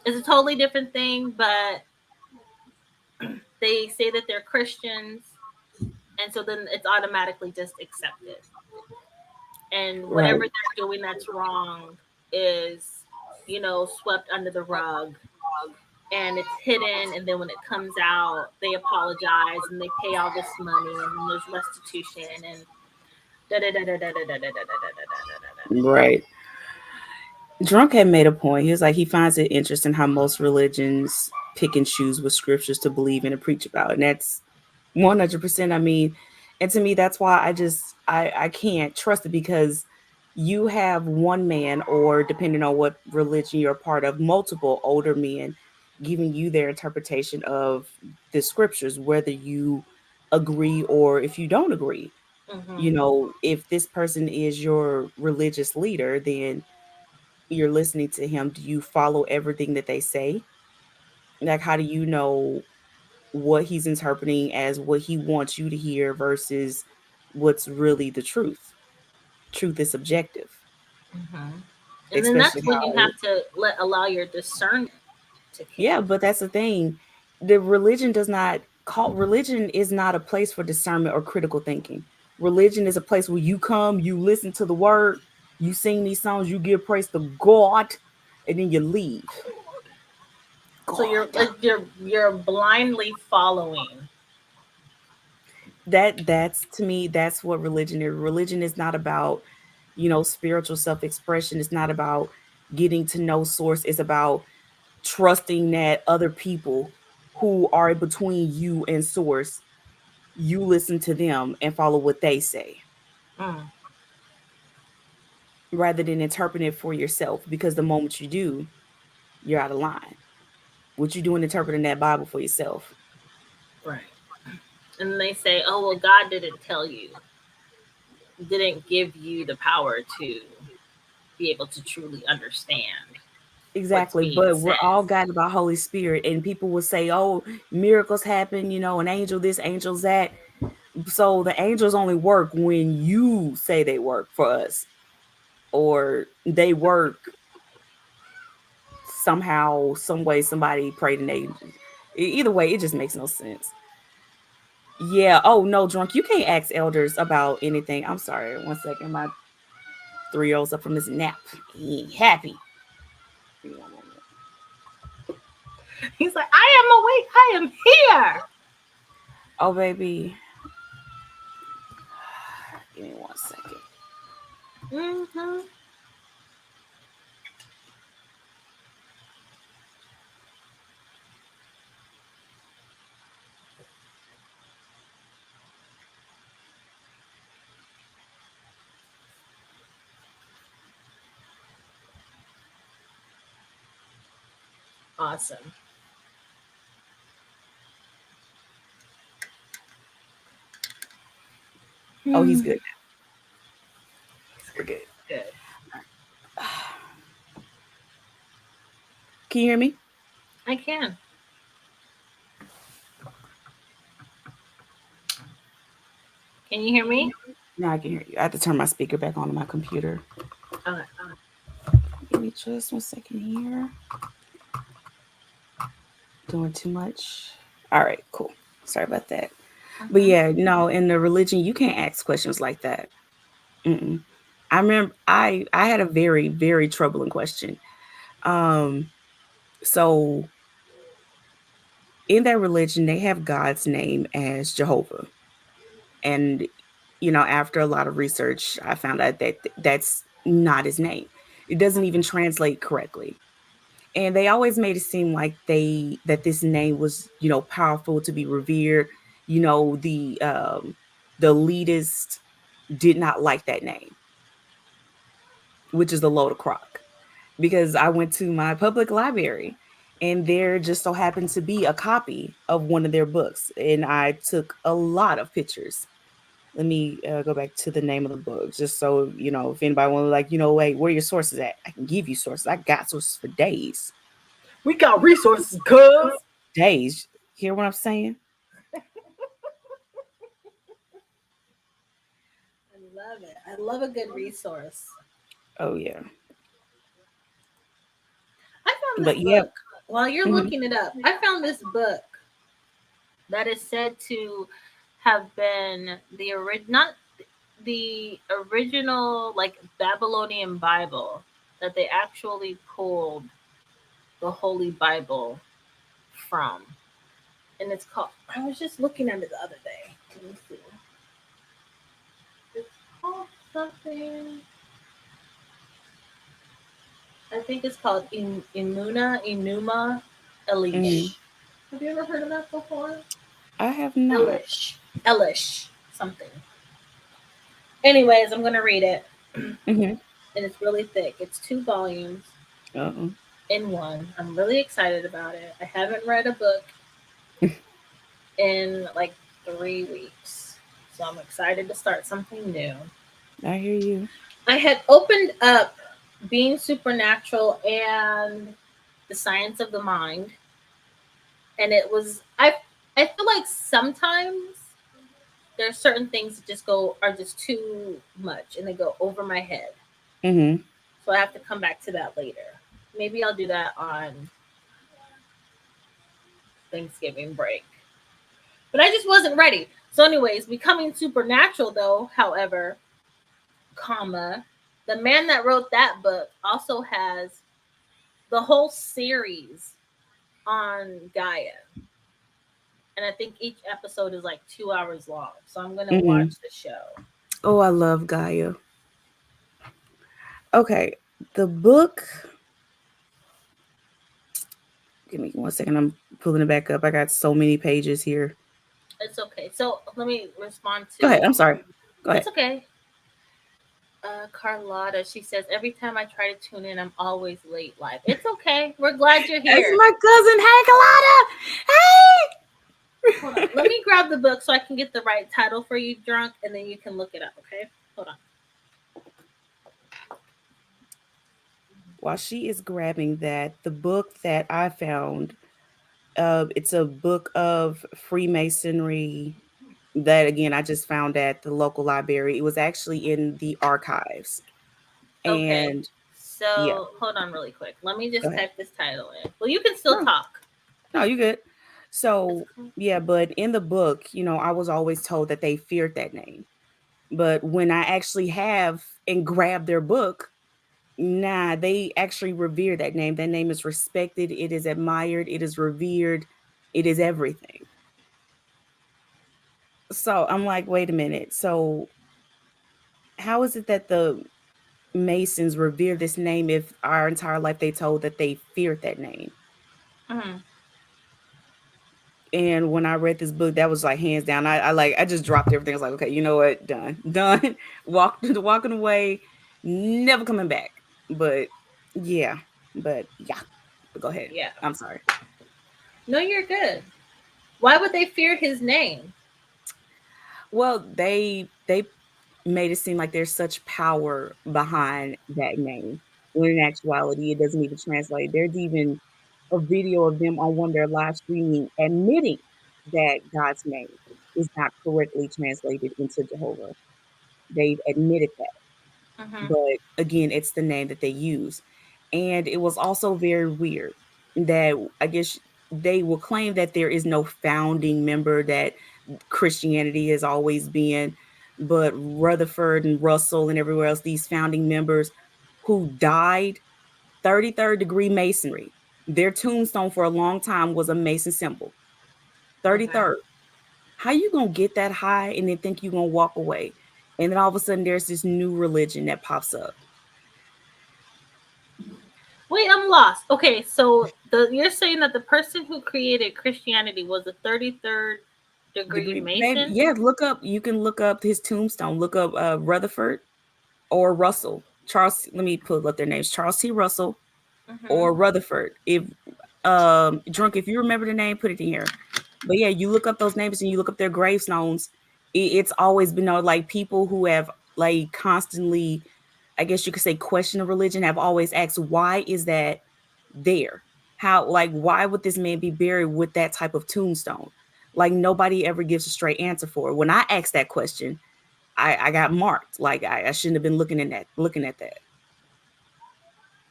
It's a totally different thing, but they say that they're Christians, and so then it's automatically just accepted. And whatever Right. they're doing that's wrong is, swept under the rug, and it's hidden, and then when it comes out they apologize and they pay all this money and then there's restitution and da da da da da da da da da da da. Right. Drunk had made a point. He was like, he finds it interesting how most religions pick and choose what scriptures to believe in and preach about. And that's 100%. I mean, and to me, that's why I can't trust it, because you have one man, or depending on what religion you're a part of, multiple older men giving you their interpretation of the scriptures, whether you agree or if you don't agree. Mm-hmm. If this person is your religious leader, then you're listening to him. Do you follow everything that they say? Like, how do you know what he's interpreting as what he wants you to hear versus what's really the truth? Truth is subjective, Mm-hmm. And then especially that's when you how, have to allow your discernment to kick yeah, but that's the thing. The religion is not a place for discernment or critical thinking. Religion is a place where you come, you listen to the word, you sing these songs, you give praise to God, and then you leave. so you're God. like you're blindly following. That's to me, that's what religion is. Religion is not about, spiritual self-expression. It's not about Getting to know source is about trusting that other people who are between you and source, you listen to them and follow what they say Mm, rather than interpreting it for yourself. Because the moment you do, you're out of line. What you doing interpreting that Bible for yourself? right. And they say, oh, well, God didn't tell you, didn't give you the power to be able to truly understand what's Exactly, being but we're said. all guided by Holy Spirit, and people will say, "Oh, miracles happen," an angel this, angels that. So the angels only work when you say they work for us, or they work somehow, some way. Somebody prayed an angel. Either way, it just makes no sense. Yeah. Oh no, drunk. You can't ask elders about anything. I'm sorry. 1 second. My 3-year-old's up from his nap. He ain't happy. Give me 1 moment. He's like, I am awake. I am here. Oh baby. Give me 1 second. Mm-hmm. Awesome. Oh, he's Hmm. good. We're good. Good. Can you hear me? I can. Can you hear me? Now I can hear you. I have to turn my speaker back on my computer. Okay. Give me just 1 second here. Doing too much. All right, cool. Sorry about that. But Mm-hmm. yeah, no, in the religion, you can't ask questions like that. Mm-mm. I remember I had a very very troubling question. Um, so in that religion, they have God's name as Jehovah, and after a lot of research, I found out that that's not his name. It doesn't even translate correctly. And they always made it seem like that this name was powerful to be revered. The elitist did not like that name, which is a load of crock, because I went to my public library and there just so happened to be a copy of one of their books, and I took a lot of pictures. Let me go back to the name of the book, just so if anybody want to, like, wait, where are your sources at? I can give you sources. I got sources for days. We got resources, cuz. Days. Hear what I'm saying? I love it. I love a good resource. Oh yeah. I found this But yeah. book. While you're Hmm. looking it up, I found this book that is said to have been not the original like Babylonian Bible, that they actually pulled the Holy Bible from. And it's called, I was just looking at it the other day. Let me see. It's called something. I think it's called Enuma Hmm. Elish. Have you ever heard of that before? I have not. Elish, something. Anyways, I'm gonna read it, and Hmm. it's really thick. It's 2 volumes Uh-uh. in one. I'm really excited about it. I haven't read a book in like 3 weeks, so I'm excited to start something new. I hear you. I had opened up Being Supernatural and The Science of the Mind, and it was I feel like sometimes there's certain things that just go are just too much and they go over my head. Hmm. So I have to come back to that later. Maybe I'll do that on Thanksgiving break. But I just wasn't ready. So anyways, Becoming Supernatural though, however, comma, the man that wrote that book also has the whole series on Gaia. And I think each episode is like 2 hours long. So I'm gonna Hmm. watch the show. Oh, I love Gaia. Okay, the book. Give me 1 second. I'm pulling it back up. I got so many pages here. It's okay. So let me respond Go ahead. to. I'm sorry. Go ahead. It's okay. Carlotta, she says, every time I try to tune in, I'm always late live. It's okay. We're glad you're It's here. my cousin. Hey, Kalana. Hold on. Let me grab the book so I can get the right title for you, drunk, and then you can look it up, okay? Hold on. While she is grabbing that, the book that I found, it's a book of Freemasonry that, again, I just found at the local library. It was actually in the archives. Okay. And yeah, So hold on really quick. Let me go just ahead. type this title in. Well, you can still No, talk. no, you good. It's So yeah, but in the book, I was always told that they feared that name. But when I actually have and grab their book, nah, they actually revere that name. That name is respected, it is admired, it is revered, it is everything. So I'm like, wait a minute. So how is it that the Masons revere this name if our entire life they told that they feared that name? mm-hmm. And when I read this book, that was like hands down. I just dropped everything. I was like, okay, you know what? Done. Done. Walking away, never coming back. But yeah. But yeah. But go ahead. Yeah. I'm sorry. No, you're good. Why would they fear his name? Well, they made it seem like there's such power behind that name. When in actuality, it doesn't even translate. There's even a video of them on one of their live streaming admitting that God's name is not correctly translated into Jehovah. They've admitted that. Mm-hmm. But again, it's the name that they use. And it was also very weird that I guess they will claim that there is no founding member, that Christianity has always been, but Rutherford and Russell and everywhere else, these founding members who died 33rd degree masonry. Their tombstone for a long time was a mason symbol. Okay. 33rd. How you gonna get that high and then think you're gonna walk away? And then all of a sudden there's this new religion that pops up. Wait, I'm lost. Okay, so you're saying that the person who created Christianity was a 33rd degree Degree, baby. Mason? Yeah, you can look up his tombstone. Look up Rutherford or Russell. Charles, let me pull up their names. Charles T. Russell Mm-hmm. or Rutherford. If drunk, if you remember the name, put it in here. But yeah, you look up those names and you look up their gravestones. It's always been known, like people who have like constantly, I guess you could say, question of religion have always asked, why is that there? How, like, why would this man be buried with that type of tombstone? Like nobody ever gives a straight answer for it. When I asked that question, I got marked. Like I shouldn't have been looking at that.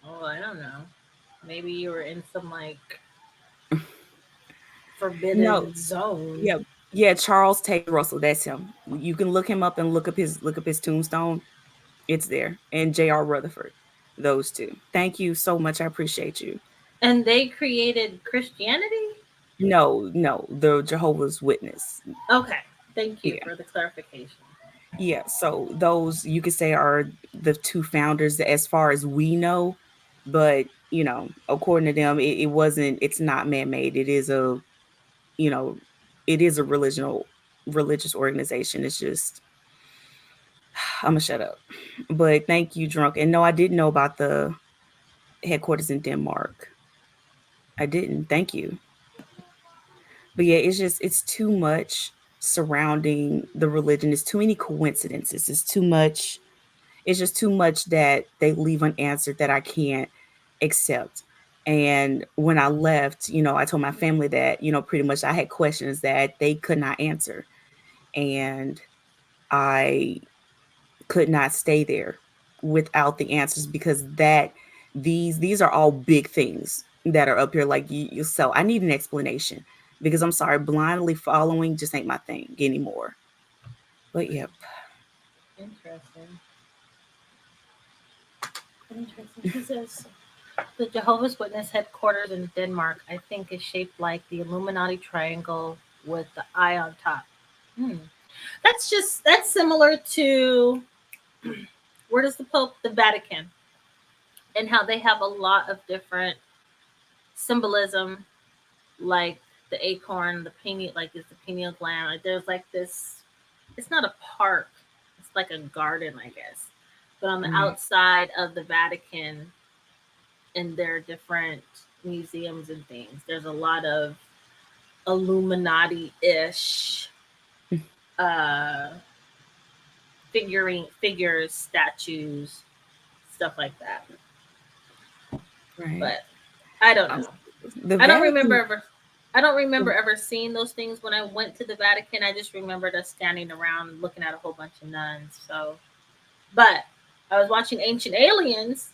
Oh, I don't know. Maybe you were in some like forbidden No, zone. yeah, yeah. Charles Taylor Russell, that's him. You can look him up and look up his tombstone. It's there. And J.R. Rutherford, those two. Thank you so much. I appreciate you. And they created Christianity? No, no, the Jehovah's Witness. Okay. Thank you Yeah, for the clarification. yeah. So those you could say are the two founders as far as we know, but according to them, it wasn't. It's not man made. It is you know, it is a religious organization. It's just I'm gonna shut up. But thank you, drunk. And no, I didn't know about the headquarters in Denmark. I didn't. Thank you. But yeah, it's too much surrounding the religion. It's too many coincidences. It's too much. It's just too much that they leave unanswered that I can't accept. And when I left, I told my family that, pretty much I had questions that they could not answer. And I could not stay there without the answers because these are all big things that are up here like so I need an explanation because I'm sorry, blindly following just ain't my thing anymore. But yep. Interesting. Interesting. She says the Jehovah's Witness headquarters in Denmark, I think, is shaped like the Illuminati triangle with the eye on top. Hmm. That's similar to where does the Pope, the Vatican, and how they have a lot of different symbolism. like the acorn, the pineal, like it's the pineal gland. Like there's like this. It's not a park. It's like a garden, I guess. But on the Right. outside of the Vatican, and there are different museums and things. There's a lot of Illuminati-ish uh, figures, statues, stuff like that. Right. But I don't Um, know. the I don't remember Vatican. ever. I don't remember ever seeing those things when I went to the Vatican. I just remembered us standing around looking at a whole bunch of nuns. So, but I was watching Ancient Aliens,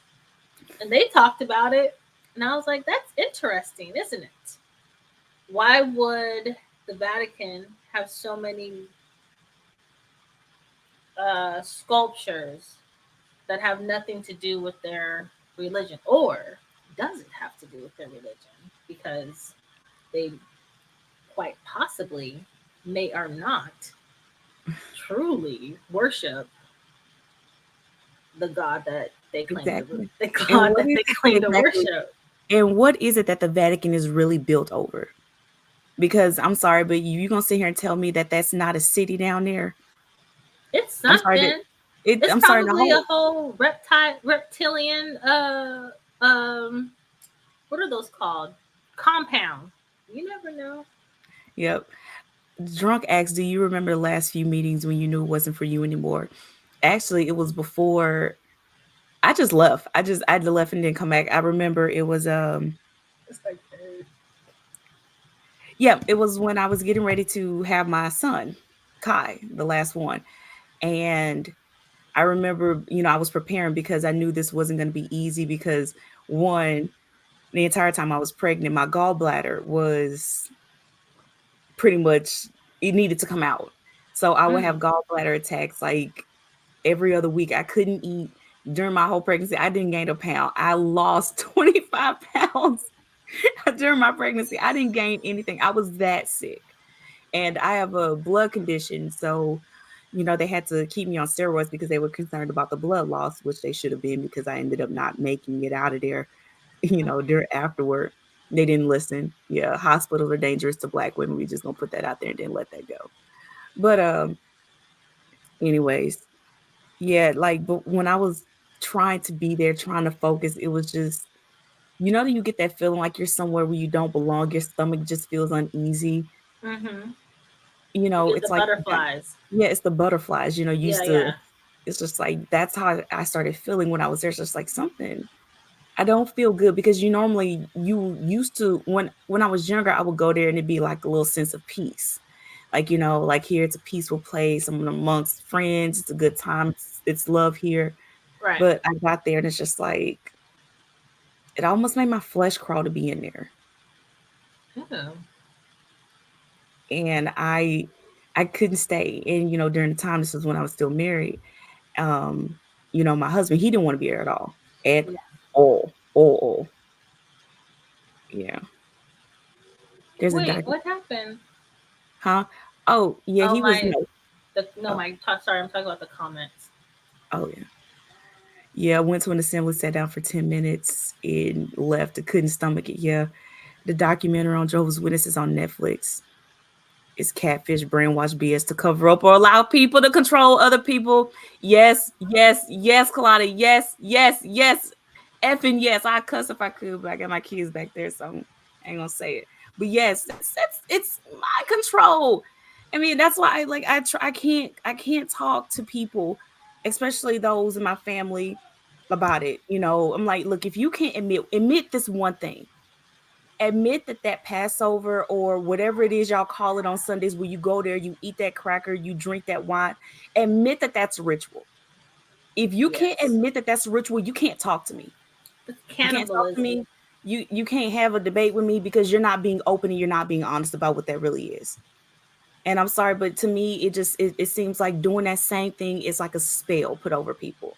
and they talked about it, and I was like, "That's interesting, isn't it? Why would the Vatican have so many sculptures that have nothing to do with their religion, or does it have to do with their religion? Because they quite possibly may or not truly worship the God that they claim to Exactly. the And God what that is they it claim to exactly? worship. And what is it that the Vatican is really built over? Because I'm sorry, but you gonna sit here and tell me that that's not a city down there? It's I'm sorry that something. it. It's I'm sorry. The probably a whole. whole reptilian what are those called? Compound. You never know. Yep. Drunk asked, "Do you remember the last few meetings when you knew it wasn't for you anymore?" Actually, it was before I just left. I left and didn't come back. I remember it was It's like yeah, it was when I was getting ready to have my son, Kai, the last one. And I remember, I was preparing because I knew this wasn't going to be easy because one, the entire time I was pregnant, my gallbladder was pretty much it needed to come out. So I would have mm, gallbladder attacks like every other week. I couldn't eat during my whole pregnancy. I didn't gain a pound. I lost 25 pounds during my pregnancy. I didn't gain anything. I was that sick. And I have a blood condition. So, they had to keep me on steroids because they were concerned about the blood loss, which they should have been because I ended up not making it out of there, during afterward. They didn't listen. Yeah, hospitals are dangerous to black women. We just gonna put that out there and then let that go. But anyways, yeah, like but when I was trying to be there, trying to focus, it was just that you get that feeling like you're somewhere where you don't belong, your stomach just feels uneasy. mm-hmm. You get It's the like butterflies. yeah, it's the butterflies, Yeah, used to yeah. it's just like that's how I started feeling when I was there. It's just like something I don't feel good because you used to when I was younger, I would go there and it'd be like a little sense of peace. Like, like here it's a peaceful place. I'm amongst friends, it's a good time, it's love here. Right. But I got there and it's just like it almost made my flesh crawl to be in there. Oh. And I couldn't stay. And during the time, this was when I was still married. Um, my husband, he didn't want to be there at all. At Yeah. all. All. Yeah. There's a Wait, doc what happened? huh? Oh, yeah, Oh he was my no. the no Oh, my talk sorry, I'm talking about the comments. oh yeah. Yeah, I went to an assembly, sat down for 10 minutes and left. I couldn't stomach it. Yeah. The documentary on Jehovah's Witnesses on Netflix. It's catfish, brainwash BS to cover up or allow people to control other people. Yes, yes, yes, Kalada. Yes, yes, yes. Effing yes. I cuss if I could, but I got my kids back there, so I ain't gonna say it. But yes, it's my control. I mean, that's why I can't talk to people, especially those in my family, about it. I'm like, look, if you can't admit this one thing, admit that that Passover or whatever it is y'all call it on Sundays where you go there, you eat that cracker, you drink that wine, admit that that's ritual. If you can't Yes. admit that that's ritual, you can't talk to me. It's You can't talk to cannibalism. me. You can't have a debate with me because you're not being open and you're not being honest about what that really is. And I'm sorry, but to me, it seems like doing that same thing is like a spell put over people.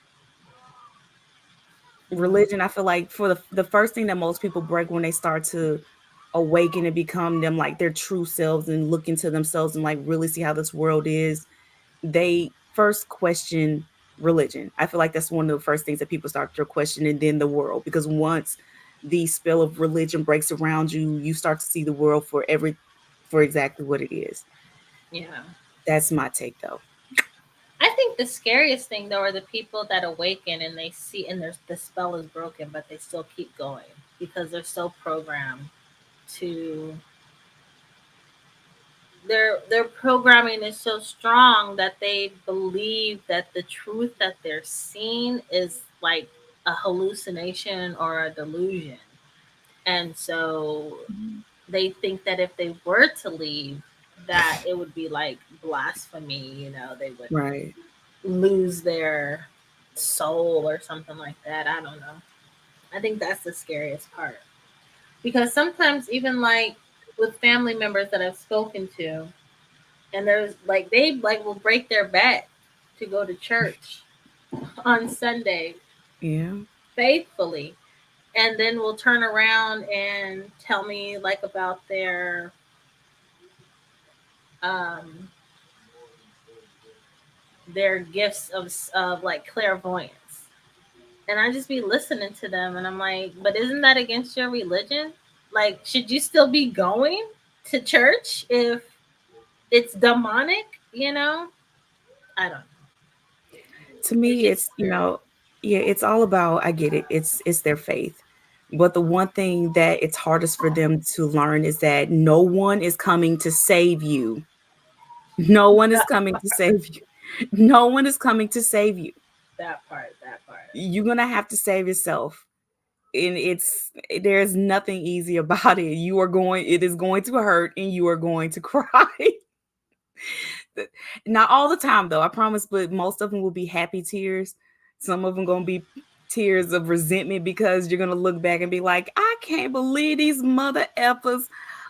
Mm, Religion, I feel like for the first thing that most people break when they start to awaken and become them like their true selves and look into themselves and like really see how this world is, they first question religion. I feel like that's one of the first things that people start to question and then the world. Because once the spell of religion breaks around you, you start to see the world for exactly what it is. Yeah. That's my take though. I think the scariest thing though are the people that awaken and they see and there's the spell is broken, but they still keep going because they're so programmed to their programming is so strong that they believe that the truth that they're seeing is like a hallucination or a delusion. And so they think that if they were to leave, that it would be like blasphemy, they would Right. lose their soul or something like that. I don't know. I think that's the scariest part. Because sometimes even like with family members that I've spoken to, and there's like they like will break their back to go to church on Sunday Yeah. faithfully, and then will turn around and tell me like about um their gifts of like clairvoyance. And I just be listening to them and I'm like, but isn't that against your religion? Like, should you still be going to church if it's demonic? I don't know. To It me, gets it's, scary. yeah, it's all about, I get it. It's their faith. But the one thing that it's hardest for them to learn is that no one is coming to save you. No one is That coming to part. save you. No one is coming to save you. That part. That part. You're gonna have to save yourself. And there's nothing easy about it. It is going to hurt and you are going to cry. Not all the time though, I promise, but most of them will be happy tears. Some of them gonna be tears of resentment because you're gonna look back and be like, I can't believe these mother effers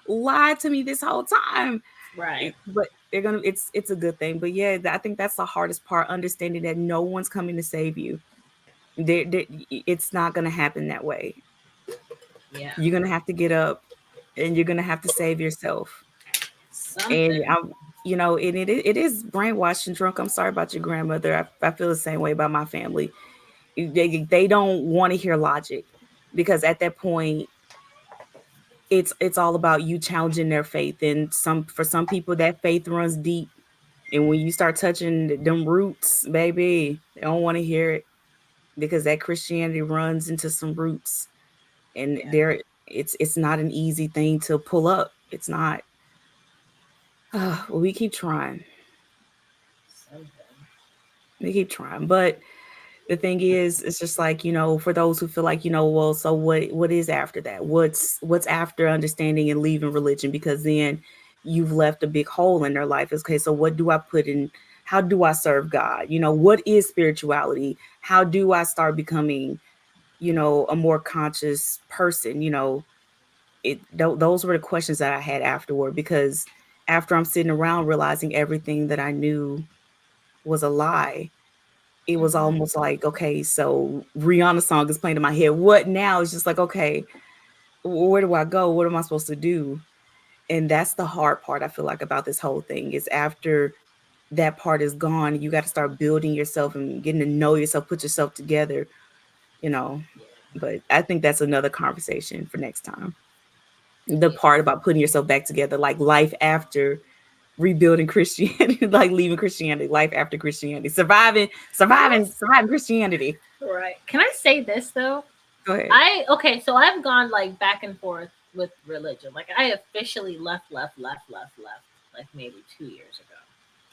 lied to me this whole time. Right. But it's a good thing. But yeah, I think that's the hardest part, understanding that no one's coming to save you. It's not gonna happen that way. Yeah. You're gonna have to get up and you're gonna have to save yourself. And Something. it is brainwashed and drunk. I'm sorry about your grandmother. I feel the same way about my family. They don't want to hear logic, because at that point it's all about you challenging their faith. And for some people that faith runs deep. And when you start touching them roots, baby, they don't want to hear it, because that Christianity runs into some roots. And Yeah. it's not an easy thing to pull up. It's not. Well, we keep trying. Something. We keep trying. But the thing is, it's just like, for those who feel like, well, so what is after that? What's after understanding and leaving religion? Because then you've left a big hole in their life. It's, okay, so what do I put in? How do I serve God? What is spirituality? How do I start becoming, a more conscious person? Those were the questions that I had afterward, because after I'm sitting around realizing everything that I knew was a lie, it was Hmm. almost like, okay, so Rihanna's song is playing in my head. What now? It's just like, okay, where do I go? What am I supposed to do? And that's the hard part, I feel like, about this whole thing, is after that part is gone, you got to start building yourself and getting to know yourself, put yourself together, you know. But I think that's another conversation for next time. The Yeah. part about putting yourself back together, like life after rebuilding Christianity, like leaving Christianity, life after Christianity, Can I surviving Christianity. right? Can I say this though? Go ahead. I okay, so I've gone like back and forth with religion. Like I officially left like maybe 2 years ago.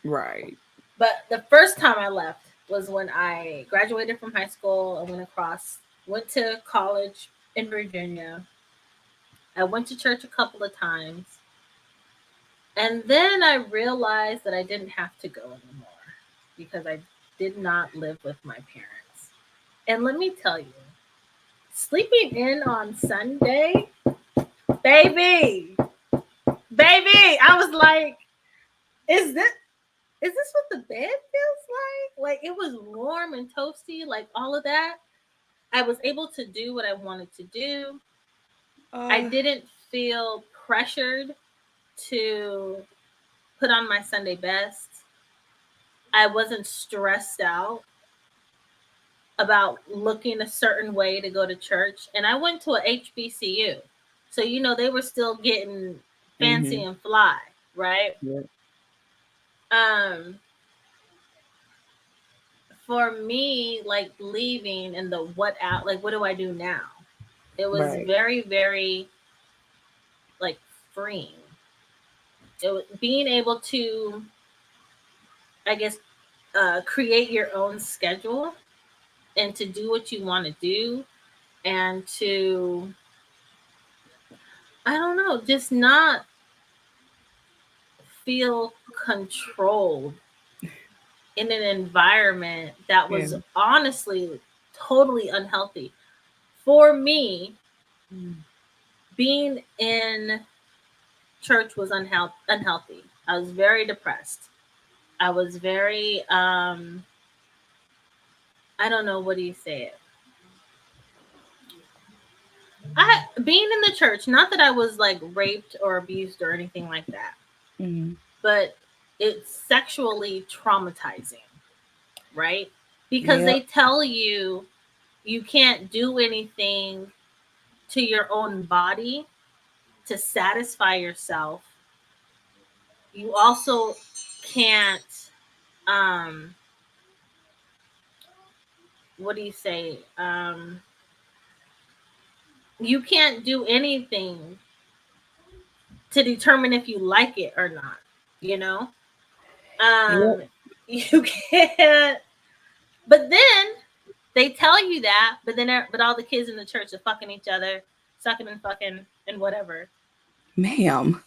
Right. But the first time I left was when I graduated from high school. I went to college in Virginia. I went to church a couple of times. And then I realized that I didn't have to go anymore because I did not live with my parents. And let me tell you, sleeping in on Sunday, baby, baby, I was like, is this what the bed feels like? Like it was warm and toasty, like all of that. I was able to do what I wanted to do. I Uh, didn't feel pressured to put on my Sunday best. I wasn't stressed out. about looking a certain way to go to church. And I went to a HBCU. So, they were still getting fancy Mm-hmm. and fly, right? Yeah. Um, for me, like leaving and the what out, like, what do I do now? It was Right. very, very like freeing. It was being able to, I guess, create your own schedule and to do what you want to do and to, I don't know, just not feel controlled in an environment that Yeah. was honestly totally unhealthy. For me, being in church was unhealthy. I was very depressed. I was very I don't know, what do you say it? I being in the church, not that I was like raped or abused or anything like that, Mm-hmm. but it's sexually traumatizing, right? Because Yep. they tell you you can't do anything to your own body to satisfy yourself. You also can't um what do you say? You can't do anything to determine if you like it or not, you know? Yep. You can't, but then they tell you that, but all the kids in the church are fucking each other, sucking and fucking and whatever. Ma'am.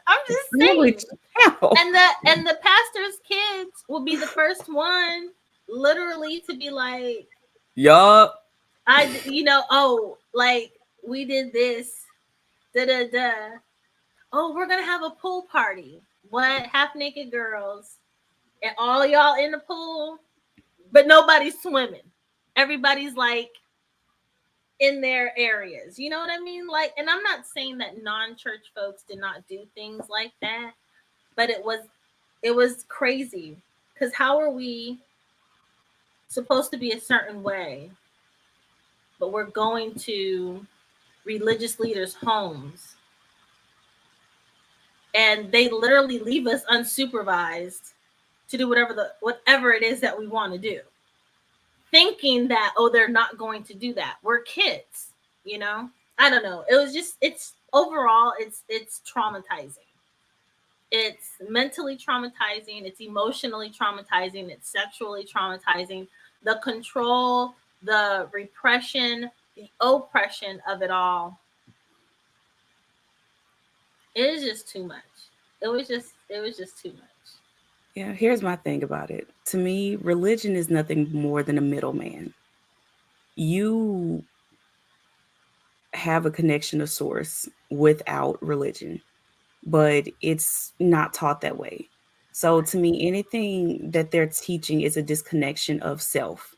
I'm just Family saying. channel. And the pastor's kids will be the first one literally to be like, Yup. oh, like we did this, da da da. Oh, we're gonna have a pool party. What? Half naked girls and all y'all in the pool, but nobody's swimming. Everybody's like in their areas. You know what I mean? Like, and I'm not saying that non-church folks did not do things like that, but it was crazy. Because how are we supposed to be a certain way, but we're going to religious leaders' homes and they literally leave us unsupervised to do whatever it is that we want to do, thinking that, oh, they're not going to do that. We're kids, you know. I don't know. It was just it's overall it's traumatizing. It's mentally traumatizing, it's emotionally traumatizing, it's sexually traumatizing. The control, the repression, the oppression of it all, it is just too much. It was just too much. Yeah, here's my thing about it. To me, religion is nothing more than a middleman. You have a connection to source without religion, but it's not taught that way. So Right. to me, anything that they're teaching is a disconnection of self.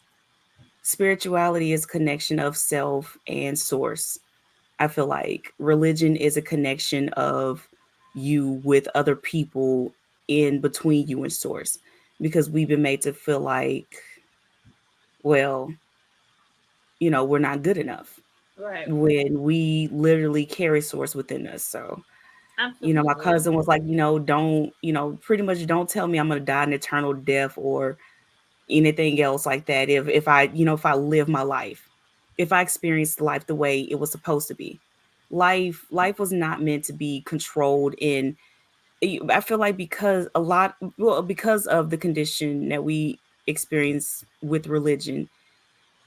Spirituality is connection of self and source. I feel like religion is a connection of you with other people in between you and source, because we've been made to feel like, well, we're not good enough Right. when we literally carry source within us. So, my Absolutely. cousin was like, don't, pretty much don't tell me I'm going to die an eternal death or anything else like that. If I, if I live my life, if I experienced life the way it was supposed to be. Life was not meant to be controlled in. I feel like because of the condition that we experience with religion,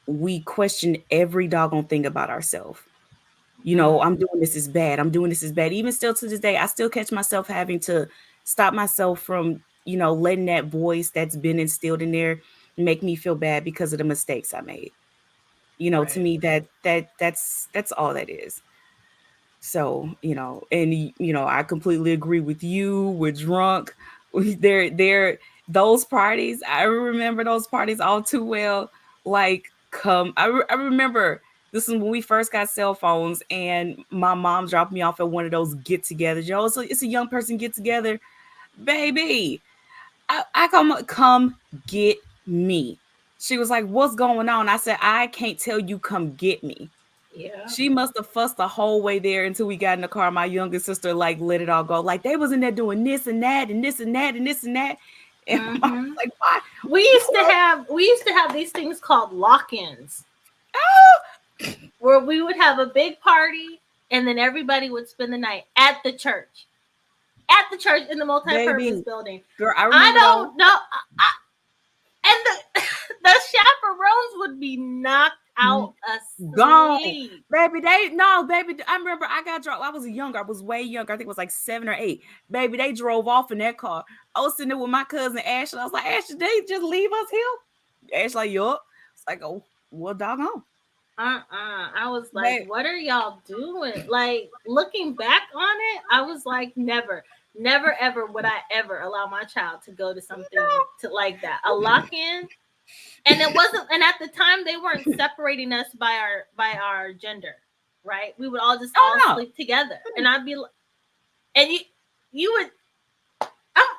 we question every doggone thing about ourselves. Mm. I'm doing this is bad. I'm doing this is bad. Even still to this day, I still catch myself having to stop myself from, letting that voice that's been instilled in there make me feel bad because of the mistakes I made. To Right. me that's all that is. So, I completely agree with you. We're drunk. There those parties, I remember those parties all too well. Like, I remember this is when we first got cell phones and my mom dropped me off at one of those get-togethers. It's a young person get together. Baby, I come get me. She was like, "What's going on?" I said, "I can't tell you, come get me." Yeah. She must have fussed the whole way there until we got in the car. My youngest sister like let it all go. Like they was in there doing this and that and this and that and this and that. And I was Mm-hmm. like, why? We used to have these things called lock-ins, Oh, where we would have a big party and then everybody would spend the night at the church. At the church in the multi-purpose baby. building. Girl, I I remember those. don't know. And the the chaperones would be knocked out Gone. asleep. Baby, they no, baby. I remember I got dropped. I was younger. I was way younger. I think it was like 7 or 8. Baby, they drove off in that car. I was sitting there with my cousin Ashley. I was like, Ashley, they just leave us here? Ashley, like, yup. It's like, oh, well, doggone. I was like, Babe, what are y'all doing? Like, looking back on it, I was like, never ever would I ever allow my child to go to something to like that. A lock in. And it wasn't, and at the time they weren't separating us by our gender, right? We would all just oh all no. sleep together. And I'd be like, and you would I'm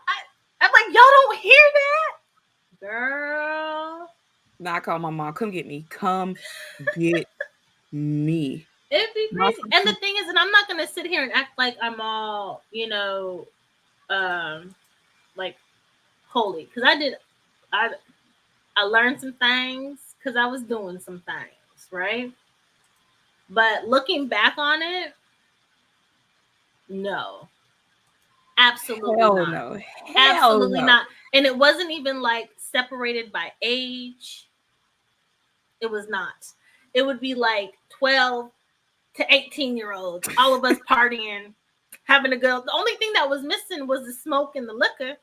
like, y'all don't hear that? Girl. Nah, I called my mom. Come get me. Come get me. It'd be My crazy. And the sister- thing is, and I'm not gonna sit here and act like I'm all, um, like holy, because I I learned some things because I was doing some things, right? But looking back on it, no, absolutely Hell not, no. Hell absolutely no. not. And it wasn't even like separated by age. It was not. It would be like 12 to 18-year-olds, all of us partying, having a good. The only thing that was missing was the smoke and the liquor.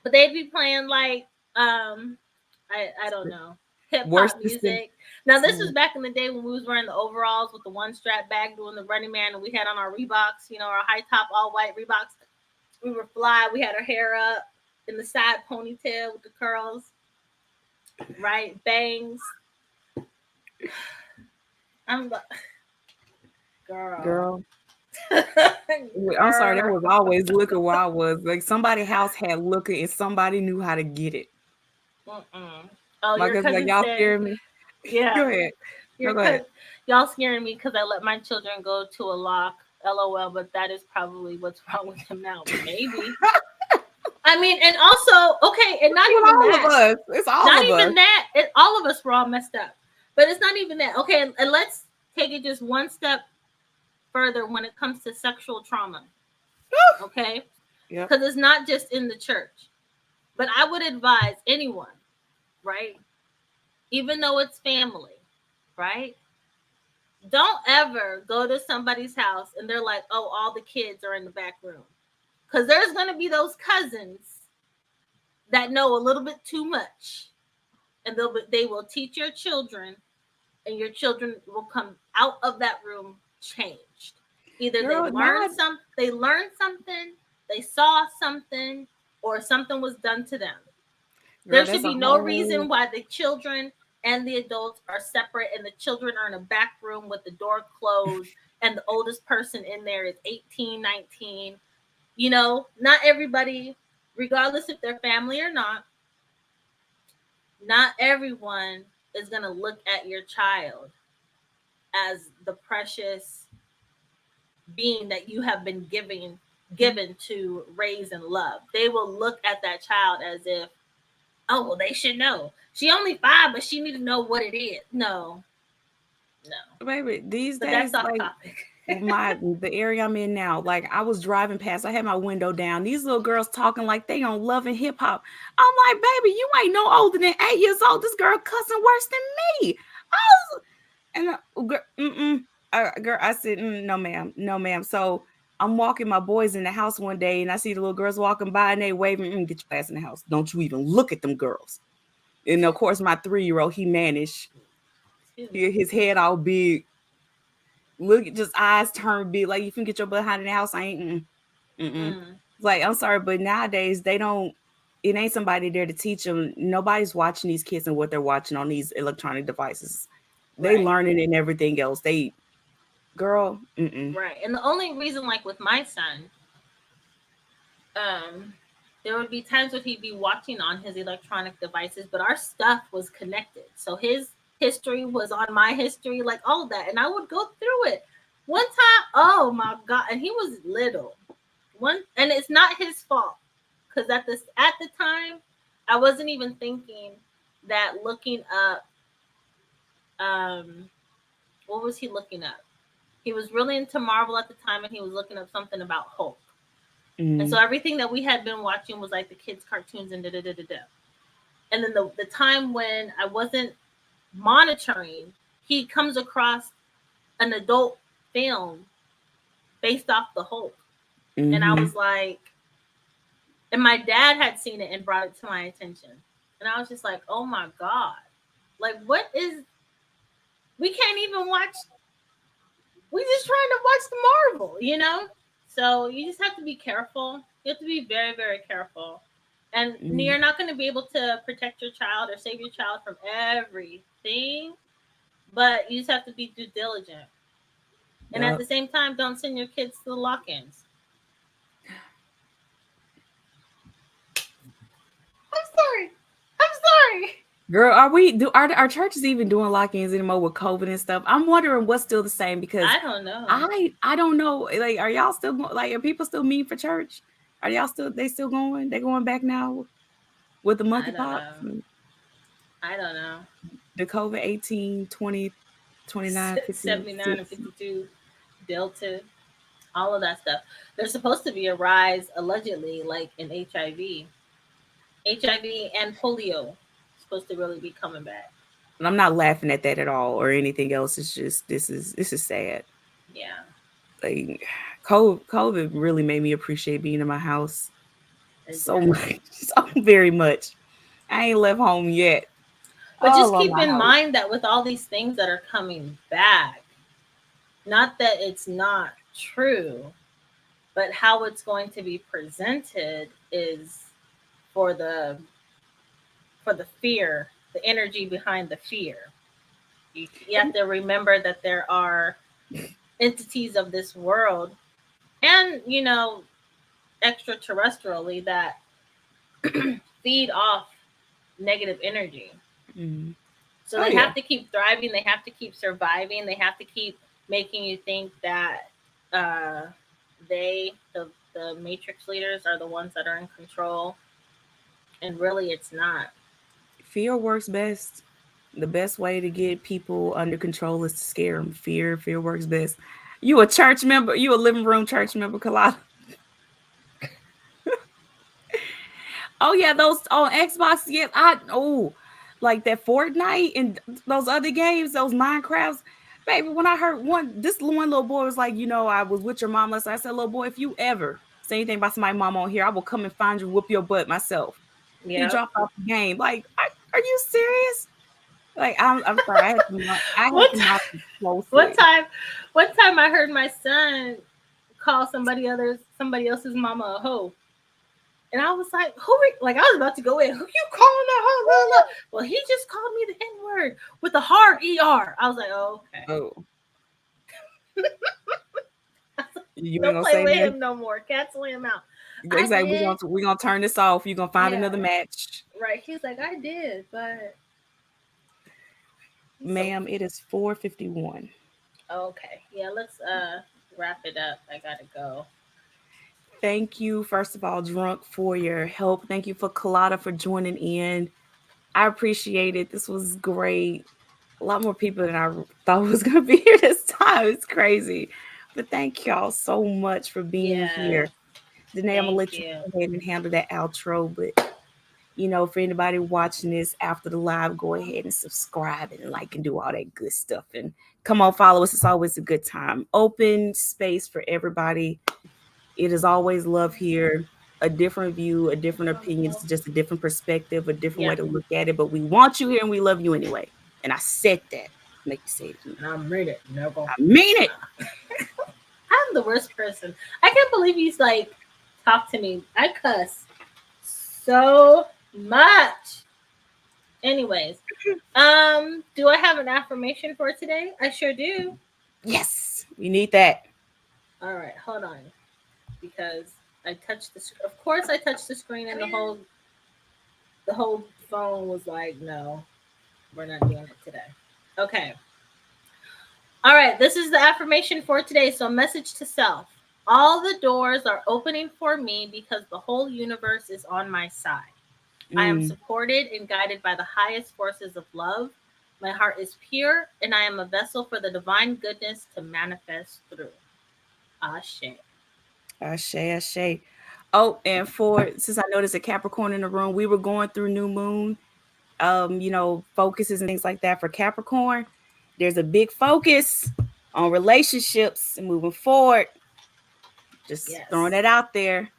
But they'd be playing like I don't know, hip Worse hop than music. Now this was back in the day when we was wearing the overalls with the one strap bag doing the running man, and we had on our Reeboks, our high top all white Reeboks. We were fly. We had our hair up in the side ponytail with the curls, right? Bangs. I'm like, girl. girl. I'm sorry, that was always liquor where I was. Like somebody's house had liquor and somebody knew how to get it. Mm-mm. Oh, My your cousin like, cousin y'all said, scaring me. yeah, Go ahead. No, your go ahead. cousin, y'all scaring me because I let my children go to a lock. LOL, but that is probably what's wrong with them now. Maybe. I mean, and also, okay, and not With even all of that. us. It's all Not of us. even that. All of us were all messed up. But it's not even that. Okay, and let's take it just one step further when it comes to sexual trauma. Okay? Yep. Because it's not just in the church. But I would advise anyone, right? Even though it's family, right? Don't ever go to somebody's house and they're like, oh, all the kids are in the back room. Because there's going to be those cousins that know a little bit too much. And they will teach your children, and your children will come out of that room changed. Either Girl, they learned something, they saw something, or something was done to them. girl, There should that's a be no whole reason why the children and the adults are separate and the children are in a back room with the door closed and the oldest person in there is 18, 19. Not everybody, regardless if they're family or not everyone is going to look at your child as the precious being that you have been given to raise and love. They will look at that child as if, oh, well, they should know. She only 5, but she need to know what it is. No. baby. These But that's days, off like topic. the area I'm in now, like I was driving past, I had my window down. These little girls talking like they on Love and Hip Hop. I'm like, baby, you ain't no older than 8 years old. This girl cussing worse than me. I was, girl, I said, no, ma'am, no, ma'am. So I'm walking my boys in the house one day, and I see the little girls walking by, and they waving. Get your ass in the house. Don't you even look at them girls. And of course, my 3-year-old, he managed. His head all big. Look, just eyes turn big. Like, if you can get your butt behind in the house, I ain't. Mm. Like, I'm sorry, but nowadays they don't. It ain't somebody there to teach them. Nobody's watching these kids and what they're watching on these electronic devices. They Right. learning and everything else. They, girl, Right. And the only reason, like with my son, um, there would be times when he'd be watching on his electronic devices, but our stuff was connected. So his history was on my history, like all that. And I would go through it. One time, oh my God, and he was little. And it's not his fault. Because at the time, I wasn't even thinking that looking up what was he looking up? He was really into Marvel at the time and he was looking up something about Hulk. And so Mm, everything that we had been watching was like the kids' cartoons and da da da da da. And then the time when I wasn't monitoring, he comes across an adult film based off the Hulk. And I mm-hmm. was like, and my dad had seen it and brought it to my attention. And I was just like, oh my God. Like, what is, we can't even watch, we just trying to watch the Marvel, you know? So you just have to be careful. You have to be very, very careful. And Mm, you're not going to be able to protect your child or save your child from everything, but you just have to be due diligent. And at yup. the same time, don't send your kids to the lock ins. I'm sorry. I'm sorry. Girl, are we do are churches even doing lock-ins anymore with COVID and stuff? I'm wondering what's still the same because I don't know. I don't know. Like, are y'all still like are people still meeting for church? Are y'all still they still going? They going back now with the I don't monkeypox know. and I don't know. the COVID 18, 20, 29, 79 and 56? 52 Delta, all of that stuff. There's supposed to be a rise, allegedly, like in HIV. HIV and polio supposed to really be coming back. And I'm not laughing at that at all or anything else. It's just this is sad. Yeah, Like COVID really made me appreciate being in my house it so does. much, so very much. I ain't left home yet. But Oh, I just love keep my in house. mind that with all these things that are coming back, not that it's not true, but how it's going to be presented is for the for the fear, the energy behind the fear. You have to remember that there are entities of this world and extraterrestrially that feed off negative energy. Mm. So Oh they yeah, have to keep thriving, they have to keep surviving, they have to keep making you think that uh, the matrix leaders are the ones that are in control, and really it's not. fear works best. The best way to get people under control is to scare them. Fear works best. You a church member? You a living room church member, Kalata? Oh yeah, those on Xbox. Yeah, like that Fortnite and those other games, those Minecrafts. Baby, when I heard this one little boy was like, I was with your mom last night. I said, little boy, if you ever say anything about somebody's mom on here, I will come and find you, whoop your butt myself. He Yep. dropped off the game. Like, are you serious? Like, I'm sorry. I had What to time? watch it One closely. time, one time I heard my son call somebody else's mama a hoe. And I was like, like I was about to go in. Who you calling a hoe? Blah, blah, blah. Well, he just called me the N word with a hard ER. I was like, oh, okay. Oh, you ain't Don't gonna play say with nothing. him no more. Cancel him out. They I say did. we gonna turn this off. You gonna find Yeah. another match, Right. He's like, I did, but he's so ma'am. It is 4:51. okay. Yeah, let's wrap it up. I gotta go. Thank you, first of all, Drunk, for your help. Thank you for Colada for joining in. I appreciate it. This was great. A lot more people than I thought was gonna be here this time. It's crazy. But thank y'all so much for being Yes. here. Danae, I'm gonna Thank let you you. go ahead and handle that outro. But for anybody watching this after the live, go ahead and subscribe and like and do all that good stuff. And come on, follow us. It's always a good time. Open space for everybody. It is always love here. A different view, a different opinion. It's just a different perspective, a different way Yep. to look at it. But we want you here and we love you anyway. And I said that. Make you say it again. And I made it. Never. I mean it. I'm the worst person. I can't believe he's like talk to me. I cuss so much. Anyways, do I have an affirmation for today? I sure do. Yes, we need that. All right, hold on, because I touched of course I touched the screen, and the whole phone was like, no, we're not doing it today. Okay. All right, this is the affirmation for today. So, message to self. All the doors are opening for me because the whole universe is on my side. I am Mm, supported and guided by the highest forces of love. My heart is pure, and I am a vessel for the divine goodness to manifest through. Ashe. Ashe, ashe. Oh, and for since I noticed a Capricorn in the room, we were going through new moon, focuses and things like that for Capricorn. There's a big focus on relationships and moving forward. Just throwing Yes. it out there.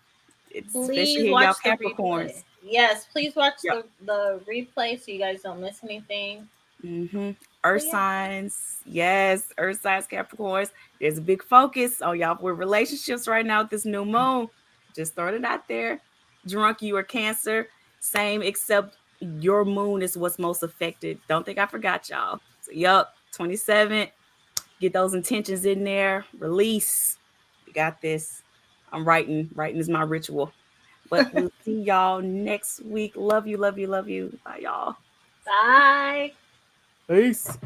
It's especially Please here, y'all watch the replay. Capricorns. Yes, please watch Yep. the replay so you guys don't miss anything. Mm-hmm. But Earth yeah. signs, yes, Earth signs, Capricorns. There's a big focus on y'all with relationships right now with this new moon. Just throwing it out there. Drunk, you are Cancer, same, except your moon is what's most affected. Don't think I forgot y'all. So, yup, 27. Get those intentions in there. Release. We got this. I'm writing. Writing is my ritual. But we'll see y'all next week. Love you, love you, love you. Bye, y'all. Bye. Peace.